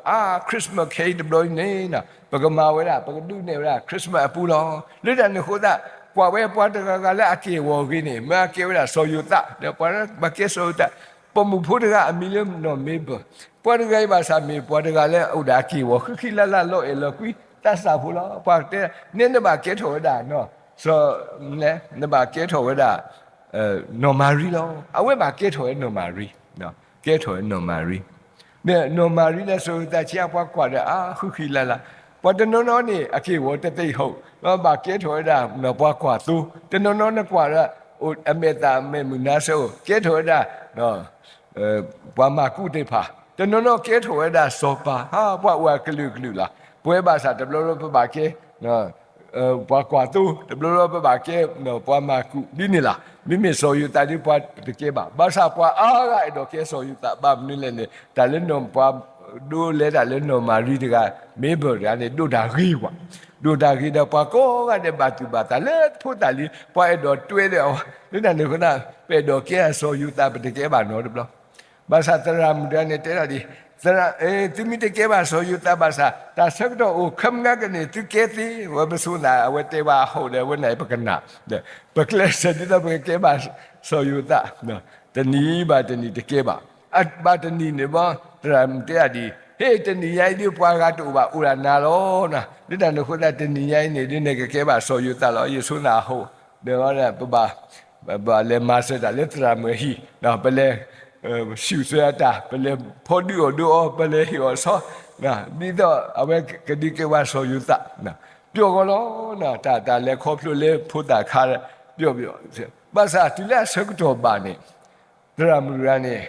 คริสต์มาสเคตบลอนี่นะปกมาเวลาปกดูเนี่ยว่าคริสต์มาสปูลอหรือดันโคตะกว่าเวปวาตกะละอเกวอกินี่มาเกเวลาโซยูตะเดี๋ยวปะบาเกโซยูตะปมุพูดกะมีเลมโนเมบปวดกะบาสามีปวดกะละอุดากีวอคือคิละละโลเอโลกุยตัสสะพูลอปะเตเนี่ยนะบาเกโถดาเนาะ ne ba ke tho we da normally lo awe ba ke tho normally no ke tho normally ne normally le so ta chia kwa da hu khi la pa de no ni a ke wo te te ho no ba ke tho da no kwa tu de no na kwa da o ameta me muna so ke tho da no pa ma ku te pha de no ke tho da so pa ha pa wa klu la pwe ba sa de lo ba ke no kwa tu de lo ba ke no pa ma ku ni ni la mi mi so yu ta di pa de ke ba sa pa ga do ke so yu ta ba ni le ne ta le no pa do le da le no ma ri de ga me bo ga ne do da ri kwa do da ri da pa ko ga de ba tu ba ta le phu ta li pa do twe de ni da ne ko na pe do ke so yu ta de ke ba no de blo ba sa ta ra mu da ne te da di Sara tu mi te ke ba so yu ta ba sa ta sak do o kham nga ke ne tu ke ti wa ba su na wa te ba ho de wa nai pa ka na de pa kle sa di ta ba ke ba so yu ta no te ni ba te ni te ke ba at ba te ni ne ba tra te a di he te ni yai di pwa ga tu ba u la na lo na ni da no ko da te ni yai ne di ne ke ba so yu ta lo yu su na ho de wa la ba le ma se da le tra me hi na ba le siêu xe ta bây giờ phô đi ở đâu bây giờ hiểu sao nè đi đó ở bên cái đi cái qua số yu ta nè biểu cái đó nè ta lấy khó biểu lấy phô ta khai biểu bây giờ thì lấy số cái đồ bán này đó là một cái này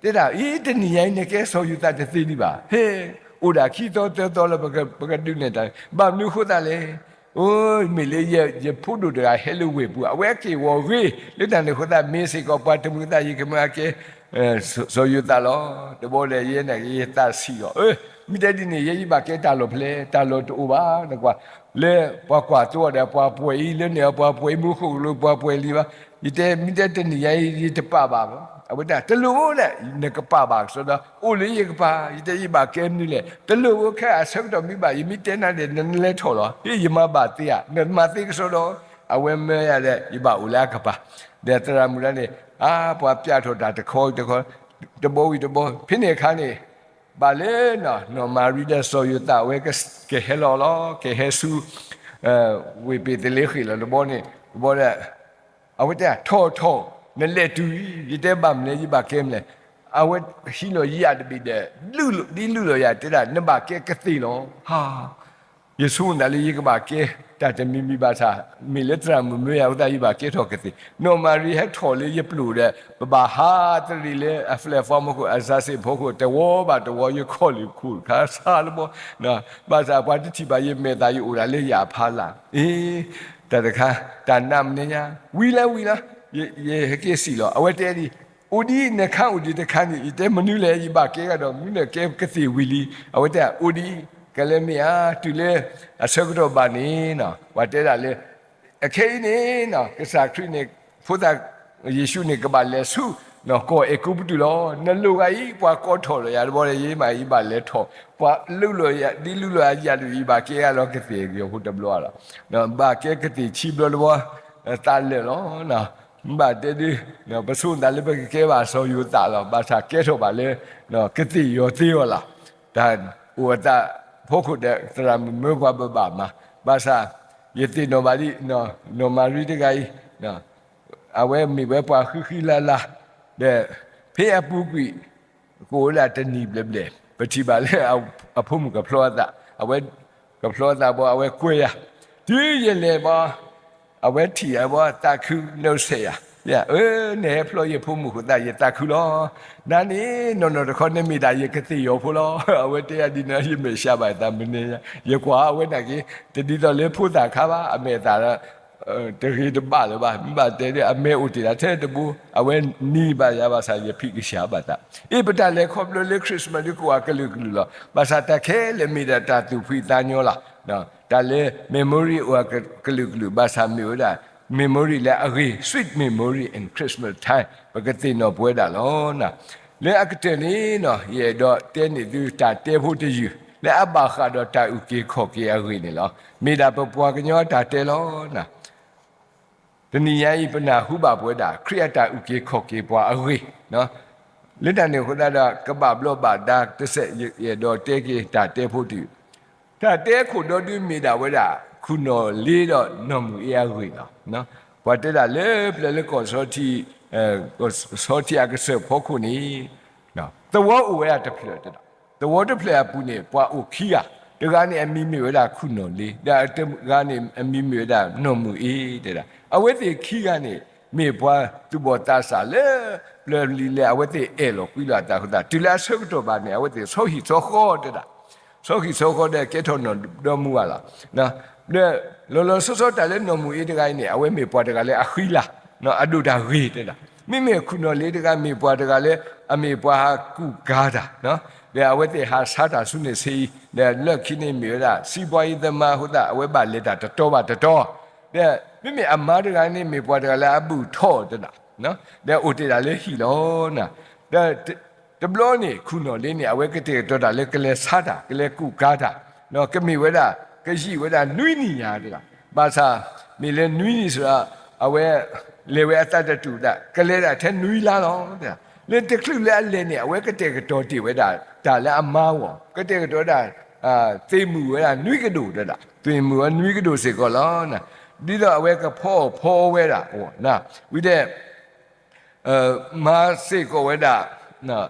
thế là ít cái này này cái số yu ta thì gì đi bà he ở đây khi đó là bây giờ đứng này ta bao nhiêu khó ta lấy ôi mình lấy giờ phô đồ được hello web à vậy cái gì lấy thằng này khó ta mình sẽ có bao nhiêu ta gì cái mà cái so yu ta lo de bo le ye na ye ta si yo mi de di ni ye ba ke ta lo ple ta lo tu ba na kwa le kwa tu de pa pwe i le ne pa pwe mu khu lo pa pwe li ba i te mi de ni ye te pa ba a ba ta te lo le ne ka pa ba so da o le ye ka pa i te i ba ke ni le te lo ka a so do mi ba i mi te na de ne le tho lo i ma ba ti ya ne ma ti so do a we me ya de i ba u la ka pa de tra mu la ne pa pya tho da de kho de bo phin ne kha ne ba le no ma ri de so yu ta we ke hello lo ke hesu we be de le khi lo bo ne bo de a we ta tho ne le tu yi de bam ne yi ba kem le a we hi lo yi ya de bi de lu lo ya de da ne ba ke ti lo ha yesu na le yi ka ba ke ta de mi ba sa mi le tra mu me ya u ta yi ba ke tho ke ti no ma ri he tho le ye plu de ba ha tri le a platform ko asa se pho ko de wo ba de wo ye kho li khu kha sa lo bo na ba sa ba ti ba ye me ta yi u la le ya pha la ta de kha ta nam ne nya wi la ye he ke si lo a we te di u di ne kha u di de kha ni te manu le yi ba ke ga do mi ne ke ti wi li a we te u di cái lên mi tu le sơ cái đồ bà ní nè và thế là le cái này nè cái sa kri này phụ ta Giêsu này cái bà le su nè có ekup tu lo nè lu ai qua có thọ rồi ya bỏเลยmà ý bà le thọ qua lu rồi ya đi lu rồi ya lu bà kia lo cái gì kiểu phụ tập lo nè bà kia cái gì chim lo ta le lo nè bà thế đi nè bà xuống ta le cái bà so yu ta lo bà sa cái thọ bà le nè cái gì yo tiêu là dan u taพวกคุณเด็กตรามเมื่อกว่าบาปมาภาษาเยติโนมาลีโนมาลีที่ไงเนาะเอาไว้มีไว้ปะคือละเด็กเพียบุกีกูละจะหนีเบลปฏิบัติเอาพุ่มกับพลอดอะเอาไว้กับพลอดอะบ่เอาไว้กุยอะที่ยันเลยบ่เอาไว้ที่อะบ่ตาคือโนเสียเนี่ยพลอยพุ่มมุขตายตาคุล้อนั่นนี่นนคนนี้มีได้ยังกติโยพูล้อเอาไว้เตียดินะยังไม่ชาบตามนี้ยังกว่าเอาไว้ไหนกี้แต่ดีตอนเลี้ยพูดแต่ข้าว่าอเมริกาละแต่คือจะบ้าหรือเปล่าบ้าแต่เนี่ยอเมริกาอุติละเท่ตบูเอาไว้นี่บ้ายาภาษายังพิกชาบตาอีปัตตาเล็กครบเลยคริสต์มาสดีกว่าก็เลยกลัวภาษาตะเคเลยมีแต่ตาตุพิตาโยละเนาะแต่เลยเมมโมรีว่าก็เลยกลัวภาษาไม่ได้memory และอะไร sweet memory in Christmas time ปกติเนาะป่วยได้แล้วนะและอักเทนี้เนาะเยดอเตนี่ดูตาเตพูดอยู่และอับบาคาดอตาอุกิขอกีอะไรนี่แล้วมีดาปปัวกันย้อนตาเตแล้วนะตอนนี้ยังเป็นนาหูบาป่วยได้เครียดตาอุกิขอกีปัวอะไรเนาะและตอนนี้คนนั้นกบาบโลบาดาตเสยเยดอเตกีตาเตพูดอยู่ถ้าเตขุดดูมีดาเวดา ခုနော်လေးတော့နော်မူအေးခွေလားနော်ဘာတဲ့လေပလေကောစောတီစောတီအကစဖို့ခုနီနော်တဝအိုရတဖလက်တဲ့တဝတဖလက်ပူနေပွားအိုခီယာတကနေအမီမီဝဒါခုနော်လေးဒါတကနေအမီမီဝဒါနော်မူအေးတဲ့အဝဲတိခီကနေမေပွားသူဘောတာစာလေပလေလီလေအဝဲတိအဲလောကွီလာတာဟုတ်တာတူလာဆုတ်တော့ပါနေအဝဲတိဆောဟီဆောခေါ်တဲ့ဆောဟီဆောခေါ်တဲ့ကဲထော်နော်တော့မူလာနော်လောဆောတာလေနော်မူအေးတကိုင်းနေအဝဲမေပွားတကလည်းအခီလာနော်အဒူတာဝေးတဲ့မိမေခုနော်လေးတကမေပွားတကလည်းအမေပွားဟာကုကားတာနော်တဲ့အဝဲတိဟာစားတာဆုနေစီလက်ခိနေမြေတာစီပွားရေးသမားဟုတ်တာအဝဲပါလက်တာတော်ပါတော်တဲ့မိမေအမားတကနေမေပွားတကလည်းအပူထော့တဲ့နော်တဲ့အိုတေတာလေဟီလောနာတဲ့တဘလောနေခုနော်လေးနေအဝဲကတဲ့တော်တာလေကလေးစားတာကလေးကုကားတာနော်ကမိဝဲတာကရှိဝဲတာနွိနီညာတဲ့ဘာသာမေလေနွိနီဆိုတာအဝဲလေဝဲအတတ်တူတာကလေးတာထဲနွိလာတော့တဲ့လေတကလူလေလေနေအဝဲကတဲ့တော်တီဝဲတာဒါလည်းအမားဝကတဲ့တော်တာသေမှုဝဲတာနွိကဒိုတဲ့သေမှုကနွိကဒိုစေကောလောနာဒီတော့အဝဲကဖောဝဲတာဟောနာဝိတဲ့မာစေကောဝဲတာနော်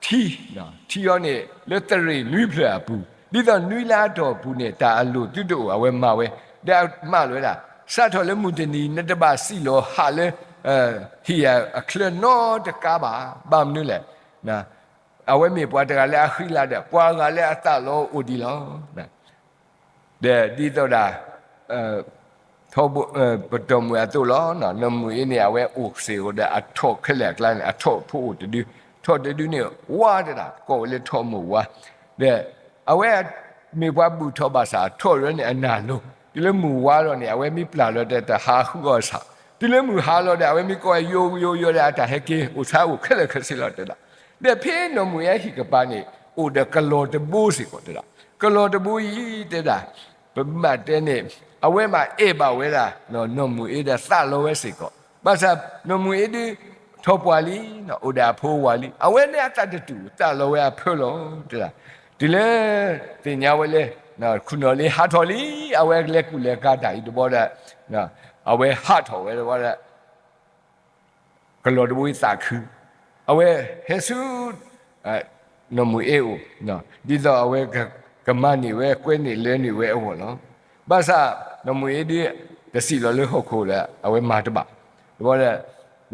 ထီနော်ထီရောနေလက်တရီနွိဖလာဘူးဒီတော့နွိလာတော်ဘူးနေတာအလို့တွတ်တို့အဝဲမဝဲဒါမလွဲတာစတော်လည်းမူတနီနတပါစီလောဟာလေဟီယာအခလနောတကားပါဘာမနုလဲနော်အဝဲမြေပွားတကလည်းအခီလာတဲ့ပွားကလည်းအတလောအိုဒီလောတဲ့ဒီတော့ဒါထောပတော်မူအတူလောနော်နမူအင်းရဝဲအိုစေကိုတဲ့အထောက်ခလက်ကလိုက်အထောက်ဖို့တူထော်တူနေဝါတဲ့ကိုလေထောမူဝါတဲ့အဝဲမြေပွားဘူးထောပါစာထော်ရနေအနာလုံးဒီလေမူဝါတော့နေအဝဲမိပလာလို့တဲ့ဟာခုကောစာဒီလေမူဟာလို့တဲ့အဝဲမိကိုယိုတဲ့တာဟဲကေဥစားကိုခက်လက်ခက်စီလို့တဲ့ဖေးနမူရဲ့ဟိကပါနေအိုဒကလောတဘိုးစီကိုတဲ့ကလောတဘိုးကြီးတဲ့ဗမတ်တဲ့နေအဝဲမှာအေးပါဝဲတာနော်နမူအေးတဲ့သလောဝဲစီကောဘာသာနမူအေးဒီထောပွာလီနော်အိုဒါဖိုးဝါလီအဝဲနဲ့အတတ်တူသလောဝဲဖုလို့တဲ့ဒီလေတင်ညာဝဲလေနော်ခုနော်လေးဟာထော်လီအဝဲလက်ကူလက်ကားတိုင်တဘောတဲ့နော်အဝဲဟာထော်ဝဲတဘောတဲ့ကလောတဘိုးစာခူအဝဲဟေဆုနမူအေးနော်ဒီတော့အဝဲကမနီဝဲကွဲနေလဲနေဝဲဟောနော်ဘာသာနမူအေးဒီကစီလောလေဟုတ်ခိုးလဲအဝဲမာတပါဒီဘောတဲ့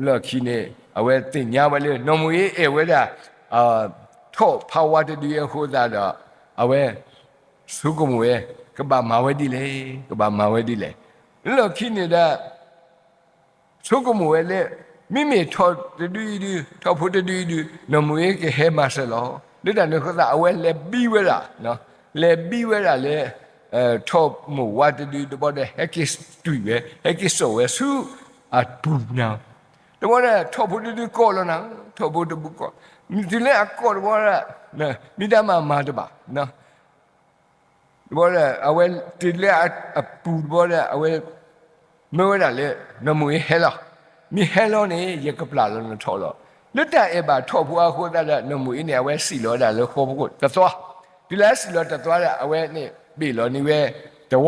လော်ခီနေအဝဲတင်ညာဝဲလေနမူအေးအဝဲတာထော့ဖာဝတ်ဒီရဟိုတာတော့အဝဲစုကမွေကဘာမဝဲဒီလေကဘာမဝဲဒီလေလော်ခီနေတဲ့စုကမွေလေမိမိထော်တူထော်ဖို့တူနမွေကဟဲမဆလောလက်တန်ခသာအဝဲလေပြီးဝဲတာနော်လေပြီးဝဲတာလေထော်မဝတ်တူတဘောတဲ့ဟက်ကစ်တူပဲဟက်ကစ်ဆိုဝဲစုအပူနာတဘောတဲ့ထော်ဖို့တူကောလနာထော်ဖို့တူကောဒီလေအကောတဘောတဲ့မိဒမမာတပါနော်ဘောတဲ့အဝဲဒီလေအပူဘောတဲ့အဝဲမဝဲတာလေနမွေဟဲလာမိဟဲလောနေရကပလာလုံးထော်လို့လွတ်တဲ့အဘထော်ဖွားခိုးတဲ့နမွေနေအဝဲစီလောတာလို့ခေါ်ဖို့တသွားဒီလဲစီလောတသွားတဲ့အဝဲနေပြီလောနေဝဲတဝ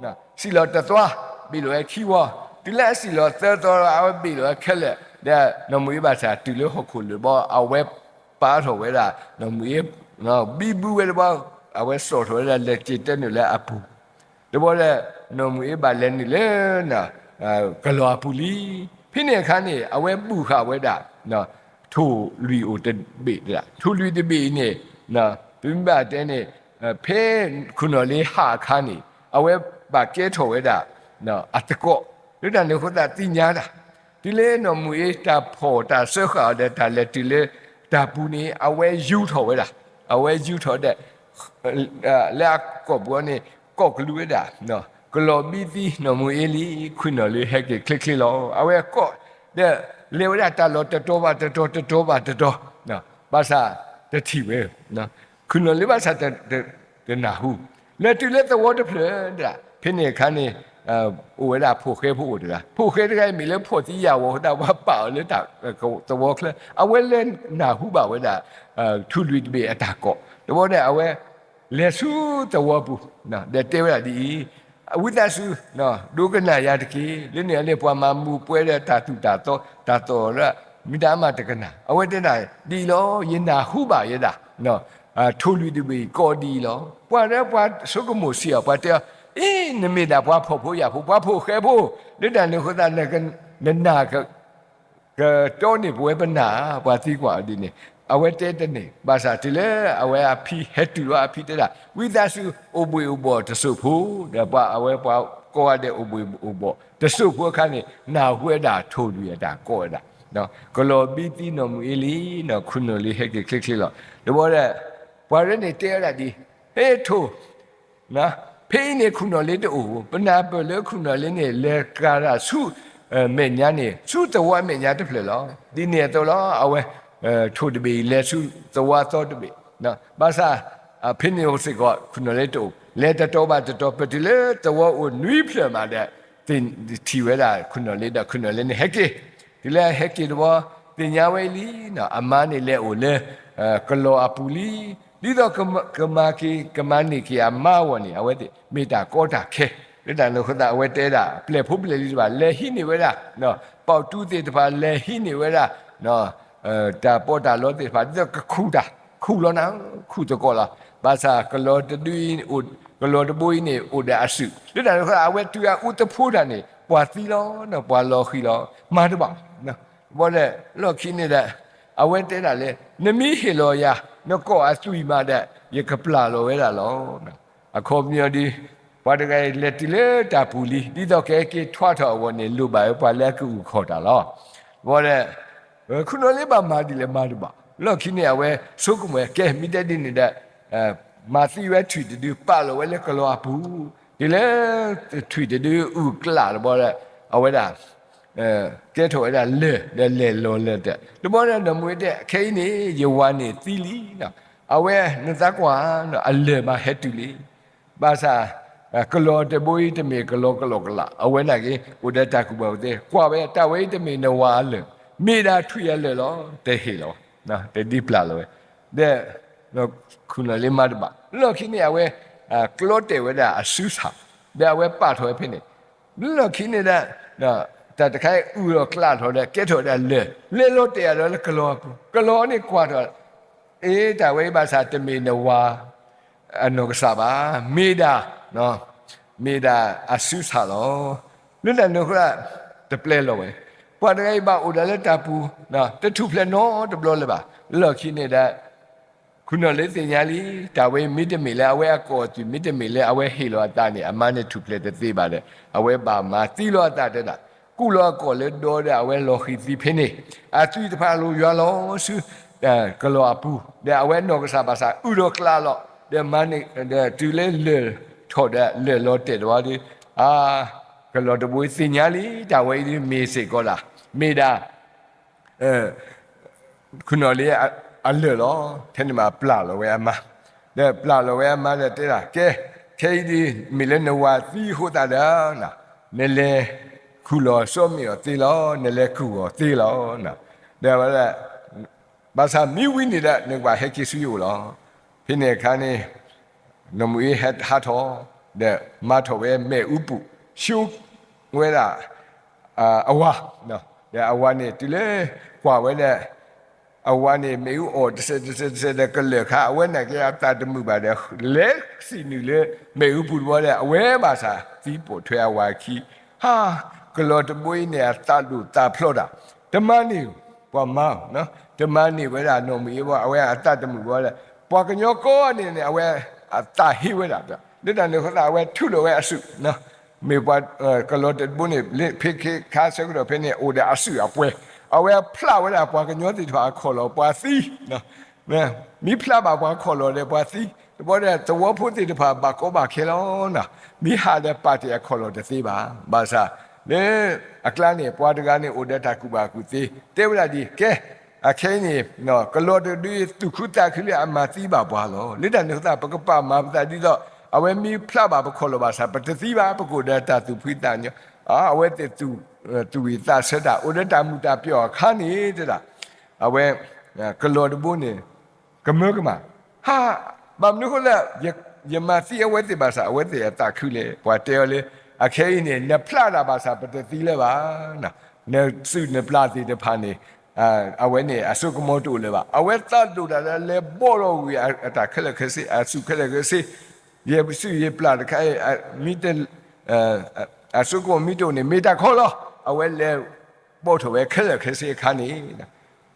နော်စီလောတသွားပြီလောခီဝဒီလဲစီလောသတော်အဝဲပြီလောခက်လက်တဲ့နမွေပါစာတူလို့ဟုတ်ခုလို့ဘောအဝဲပါထော်ဝဲတာနမွေနော်ဘီဘူးဝဲဘောအဝဲစော်ထော်တဲ့လက်ကျတဲ့နေလဲအပူဒီဘောတဲ့နမွေပါလဲနေလဲနော်ကလောပူလီဖိနေခါနေအဝဲပူခဝဲတာနော်ထိုလီအိုတဘေတာထိုလီတဘေနေနော်ဘိမ္ဘာတဲနေဖေခုနော်လေးဟာခါနေအဝဲပါကဲထော်ဝဲတာနော်အတကောလွတ်တယ်လို့ခတာတင်ညာတာဒီလေနော်မူအေးတာဖော်တာဆွခါတဲ့တာလက်ဒီလေတာပူနေအဝဲယူထော်ဝဲတာအဝဲယူထော်တဲ့လက်ကောဘောနေကောကလူဝဲတာနော်ကလောဘီတီနော်မူအေးလီခွနော်လေးဟက်ကကလစ်ကလီလောအဝဲကောတဲ့လေဝရတာလောတတော်ပါနော်ဘာသာတတိပဲနော်ခုနော်လေးဘာသာတနာဟုလက်တူလက်တော်တဖလက်ဖိနေခါနေအိုဝဲတာဖို့ခဲဖို့တလားဖို့ခဲတကယ်မီလဲဖို့တီးရဝတာဘာပါလဲတာတော်ကလအဝဲလဲနာဟုပါဝဲတာထူလူတဘေအတာကောတော်တဲ့အဝဲလက်ဆူတော်ဘူးနော်တဲ့တဲဝဲဒီ ဝိသစုနော်ဒုက္ခနာရတကေလင်းနေလေပွားမှာမူပွဲတဲ့ဓာတုတာတော့ရမိသားမတကနာအဝဲတဲ့ဒီလောရင်နာဟုပါရတာနော်ထိုလူတပီကော်ဒီလောပွားရဲပွားစုကမှုစီပွားတဲ့နမေတာပွားဖို့ရဖို့ပွားဖို့ခဲဖို့လက်တန်လို့ခသနနာကတောနေပွဲပနာပွားသီးกว่าဒီနေအဝဲတဲ့နေဘာသာတလေအဝဲအဖီဟက်တူအဖီတဲ့ဝိသစုအဘွေဥဘောတဆုဖို့ဒါပွားအဝဲပွားကိုရတဲ့အဘွေဥဘောတဆုဖို့ခါနေနာဝဲတာထိုလူရတာကိုရတာနော်ကလောဘီတီနော်မူလီနော်ခုနလီဟက်ကခက်လောဒီဘောတဲ့ပွားရနေတဲ့ရဒီဟဲထိုနော်ဖေးနေခုနလေးတူပနာပလေခုနလေးနေလေကာရဆုမေညာနေဆုတဝမေညာတဖလေလောဒီနေတော့လောအဝဲထိုတပီလေဆုတဝသောတပီနော်ဘာသာဖိနေဟိုစစ်ကခုနလေးတူလေတတော်ပါတတော်ပတိလေတဝအိုနွိဖလမှာတဲ့တင်ထီဝဲတာခုနလေးတခုနလေးနေဟက်ကေဒီလေဟက်ကေတော့တင်ညာဝဲလီနော်အမနေလေအိုလေကလောအပူလီဒီတော့ကမာကီကမနိကီအမဝနီအဝဲတိမေတာကောတာခဲလက်တန်လို့ခသအဝဲတဲတာပလက်ဖို့ပလက်လေးပါလေဟိနေဝဲတာနော်ပေါတူတဲ့တပါလေဟိနေဝဲတာနော်တာပေါ်တာလို့တဲ့ပါဒီတော့ခုတာခုလောနာခုတကောလာဘာသာကလောတတူင်းဥကလောတပွိးနေဥဒအစုလက်တန်လို့ခအဝဲတူရဥတဖိုးတာနေပွာသီလောနော်ပွာလောခီလောမာတပါနော်ဘောလေလောခီနေတာအဝဲတဲတာလေနမီဟီလောယာနကောအဆွီမာတဲ့ရကပလာလောဝဲတာလောအခေါ်မြေဒီဘာတကယ်လက်တီလေတာပူလီဒီတော့ကဲကေထွားတော်ဝင်နေလူပါဘာလက်ကူခေါ်တာလောဘောတဲ့ခုနလေးပါမာဒီလေမာဒီပါလောခိနေအဝဲစုကုမဲကဲမိတဲ့ဒီနေတဲ့မာစီဝဲထွီတူပါလောဝဲလေကလောအပူဒီလေထွီတူဥကလာဘောတဲ့အဝဲတာကဲထော်ရလေလောလေတဲ့ဒီဘောတဲ့နမွေတဲ့ခိနေယဝနေသီလီနော်အဝဲနသကွာနော်အလေမဟက်တူလီဘာသာကလောတဘွေးတမေကလောကလာအဝဲနာကေဥဒတကုဘောတဲ့ကွာပဲတဝဲတမေနဝါလေမိတာထွေရလေလောတဲ့ဟေလောနော်တဲ့ဒီပလာလောတဲ့နော်ခုနလေးမတ်ပါလောခိနေအဝဲကလောတေဝဲတာအဆူစာတဲ့အဝဲပတ်ထွဲဖိနေလောခိနေတဲ့နော်တခိုင်ဥရောကလာထော်တဲ့ကဲထော်တဲ့လေလို့တရားတော့ကလောနေကွာတော့တဝဲဘာသာတမေနဝါအနောကစားပါမေဒါနော်မေဒါအဆူစာလောလွတ်တယ်နော်ခရတပလဲလောပဲပွားတဲ့ဘာဥဒလက်တပူနော်တထုဖလဲနော်တဘလလေပါလောခိနေတဲ့ခုနလေးတင်ညာလီတဝဲမိတမေလဲအဝဲအကောတီမိတမေလဲအဝဲဟေလောတာနေအမနဲ့ထုဖလဲတဲ့သေးပါတယ်အဝဲပါမှာတီလောတာတဲ့တာကုလောကောလေဒေါ်တဲ့အဝဲလောခိသီဖိနေအသူတဖာလိုရွာလောစုကလောအပူတဲ့အဝဲနောကစားပါစားဥရောကလာလောတဲ့မနိတဲ့တူလေထော်တဲ့လေလောတဲ့တော်ဒီကလောတပွေးစညာလီတဝဲဒီမေစေကောလာမေဒါခုနလေးအလေလောထဲမှာပလာလောဝဲအမတဲ့ပလာလောဝဲအမတဲ့တဲ့ကဲခေဒီမီလနဝါသီဟိုတာနာနေလေခုလောစောမီရောသေလောနေလေခုရောသေလောနာဒါပါလေဘာသာမိဝိနေတဲ့နေပါဟက်ကိစုယောလောဖိနေခါနေနမွေဟတ်ဟာထောတဲ့မထောဝဲမဲဥပုရှုဝဲတာအဝါနော်တဲ့အဝါနေတလေကွာဝဲတဲ့အဝါနေမေဥအော်တစ်စက်ကလေခါအဝဲနဲ့ကပ်တာတမှုပါတဲ့လေစီနူလေမေဥပုဘောတဲ့အဝဲပါစာစီးပေါ်ထွဲအဝါခီဟာကလောတပွေးနေတာလူတာဖလော့တာဓမ္မနေပွားမောင်းနော်ဓမ္မနေဝဲတာနော်မီဘောအဝဲအတတမှုဘောလေပွားကညောကောအနေနဲ့အဝဲအတဟိဝဲတာပြလက်တန်လို့ခတာအဝဲထုလို့ဝဲအစုနော်မေပွားကလောတပွေးနေဖိခေခါဆက်တော့ဖိနေအိုဒါအစုအပွဲအဝဲဖလာဝဲတာပွားကညောတိထွားခေါ်လို့ပွားသီးနော်မိဖလာပါပွားခေါ်လို့လေပွားသီးတဘောတဲ့သဝဖို့တိတဖာဘာကောဘာခေလောနော်မိဟာတဲ့ပါတီခေါ်လို့တသေးပါဘာသာလေအကလနေပွားတကားနေအိုဒတာကူပါကူသေးတေဝလာဒီကဲအခင်းနေနော်ကလော်တူသူခုတာခလအမသီးပါပွားလောလက်တန်နေတာပကပမာပတာဒီတော့အဝဲမီဖလာပါပခေါ်လို့ပါစာပတသီးပါပကိုဒတာသူဖိတညအဝဲတဲ့သူဝီတာဆက်တာအိုဒတာမူတာပြောခါနေတဲ့အဝဲကလော်တဘုန်နေကမကမဟာဘာမနုခလာ Yamasi away basa away the takule, whatever a cane in the plata basa, but the Thileva, no suit the plati the pani, away a sukumoto leva. I went thought to that le boro we are at a colocasi, a sukalagasi, ye see ye plat, meet a suko mito ne meta color, away le bottle a colocasi cani.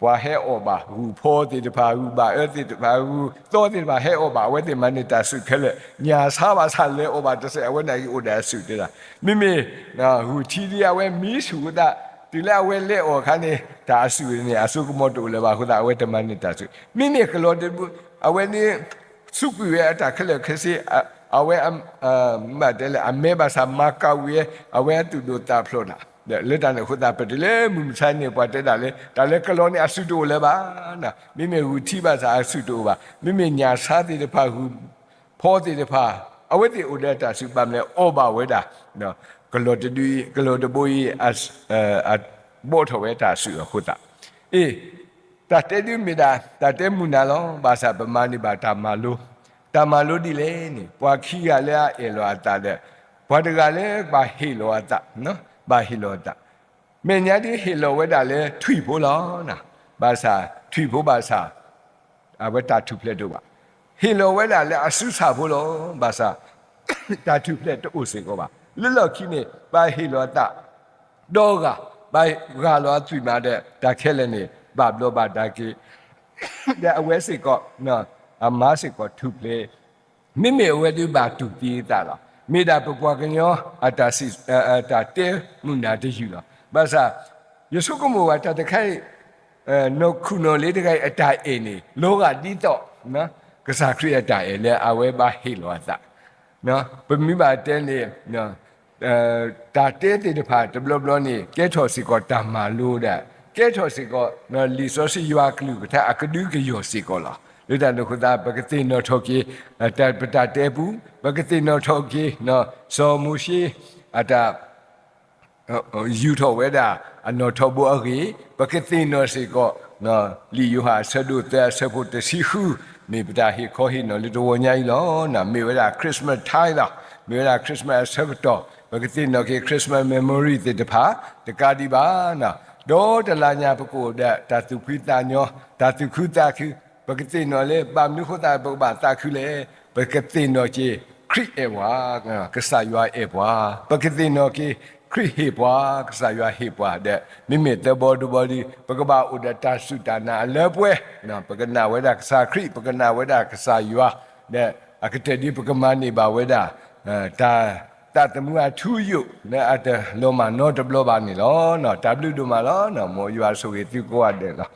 ว่า hair over who pour the pa who ba earth the pa who thought the ba hair over when the man that suit kele nya sa ba sa le over to say when I would that suit da mimi na who chidi awe mi su da tila we le o khane da su ni asu ko mo to le ba hu da we the man that suit mimi klo de awe ni su ku ye ata kele khasi awe ma de le ame ba sa ma ka we awe tu do ta phlo da le dan khu da pe le mu sai ne pa te da le klo ni asu to le ba na mimi hu thi ba sa asu to ba mimi nya sa ti de pha hu pho ti de pha awe ti o de ta su ba me o ba we da no klo de bo yi as bo tho we ta su khu da ta te du mi da ta te mu na lo ba sa ba ma ni ba ta ma lo di le ni pwa khi ga le e lo ta de pwa de ga le ba he lo ta no ba hilota menya di hilo weda le thui bo lo na ba sa thui bo ba sa aweta tu ple do ba hilo weda le asu sa bo lo ba sa ta tu ple to o se ko ba le lo ki ne ba hilota do ga lo thui ma de da khe le ne ba blo ba da ki da awe se ko no ama se ko tu ple mimi awe du ba tu ti ta laမေတာပပွားကညောအတာစီအတာတဲမုန်နာတယူလာဘာသာယေရှုကမောတာတခိုင်နှုတ်ခုနော်လေးတခိုင်အတာအေနေလောကတိတော့နော်ကစားခရအတာအေလေအဝဲပါဟေလောတာနော်ပမိပါတဲနေနော်တာတဲတဲ့တဖာဒဘလဘလနေကဲထော်စီကောတာမာလို့တဲ့ကဲထော်စီကောနော်လီဆိုစီယွာကလူကတာအကဒူကယောစီကောလာလူတန်တို့ခတာပကတိနော်ထော်ကြီးတပတာတဲဘူးပကတိနော်ထော်ကြီးနော်စောမူရှိအတာယူထော်ဝဲတာအနော်ထော်ဘူးအကြီးပကတိနော်စီကောနော်လီယူဟာဆဒုတဲ့ဆဖို့တစီခုမေပတာဟီခေါ်ဟီနော်လူတော်ညာကြီးလောနော်မေဝဲတာခရစ်စမတ်ထိုင်းလားမေဝဲတာခရစ်စမတ်ဆဘတော်ပကတိနော်ကေခရစ်စမတ်မီမိုရီတဲ့တဖာတကာဒီပါနော်ဒေါ်တလာညာပကိုတဲ့တာသူခိတာညောတာသူခုတာခုပကတိနော်လေပမ်နုခတာပဘာတာခုလေပကတိနော်ကြီးခရစ်အေဝါကဆာယွာအေဝါပကတိနော်ကြီးခရစ်ဟေပွားကစားရွာဟေပွားတဲ့မိမိတဘောဒဘောဒီပကဘာဥဒတာစုတနာလဲပွဲနော်ပကနာဝဲတာကစားခရစ်ပကနာဝဲတာကစားရွာတဲ့အကတဲ့ဒီပကမနေပါဝဲတာတာတမှုအထူးယုနဲ့အတလောမနော်ဒဘလဘာနေလောနော် W ဒမလောနော်မောရွာဆိုရတိကိုရတယ်နော်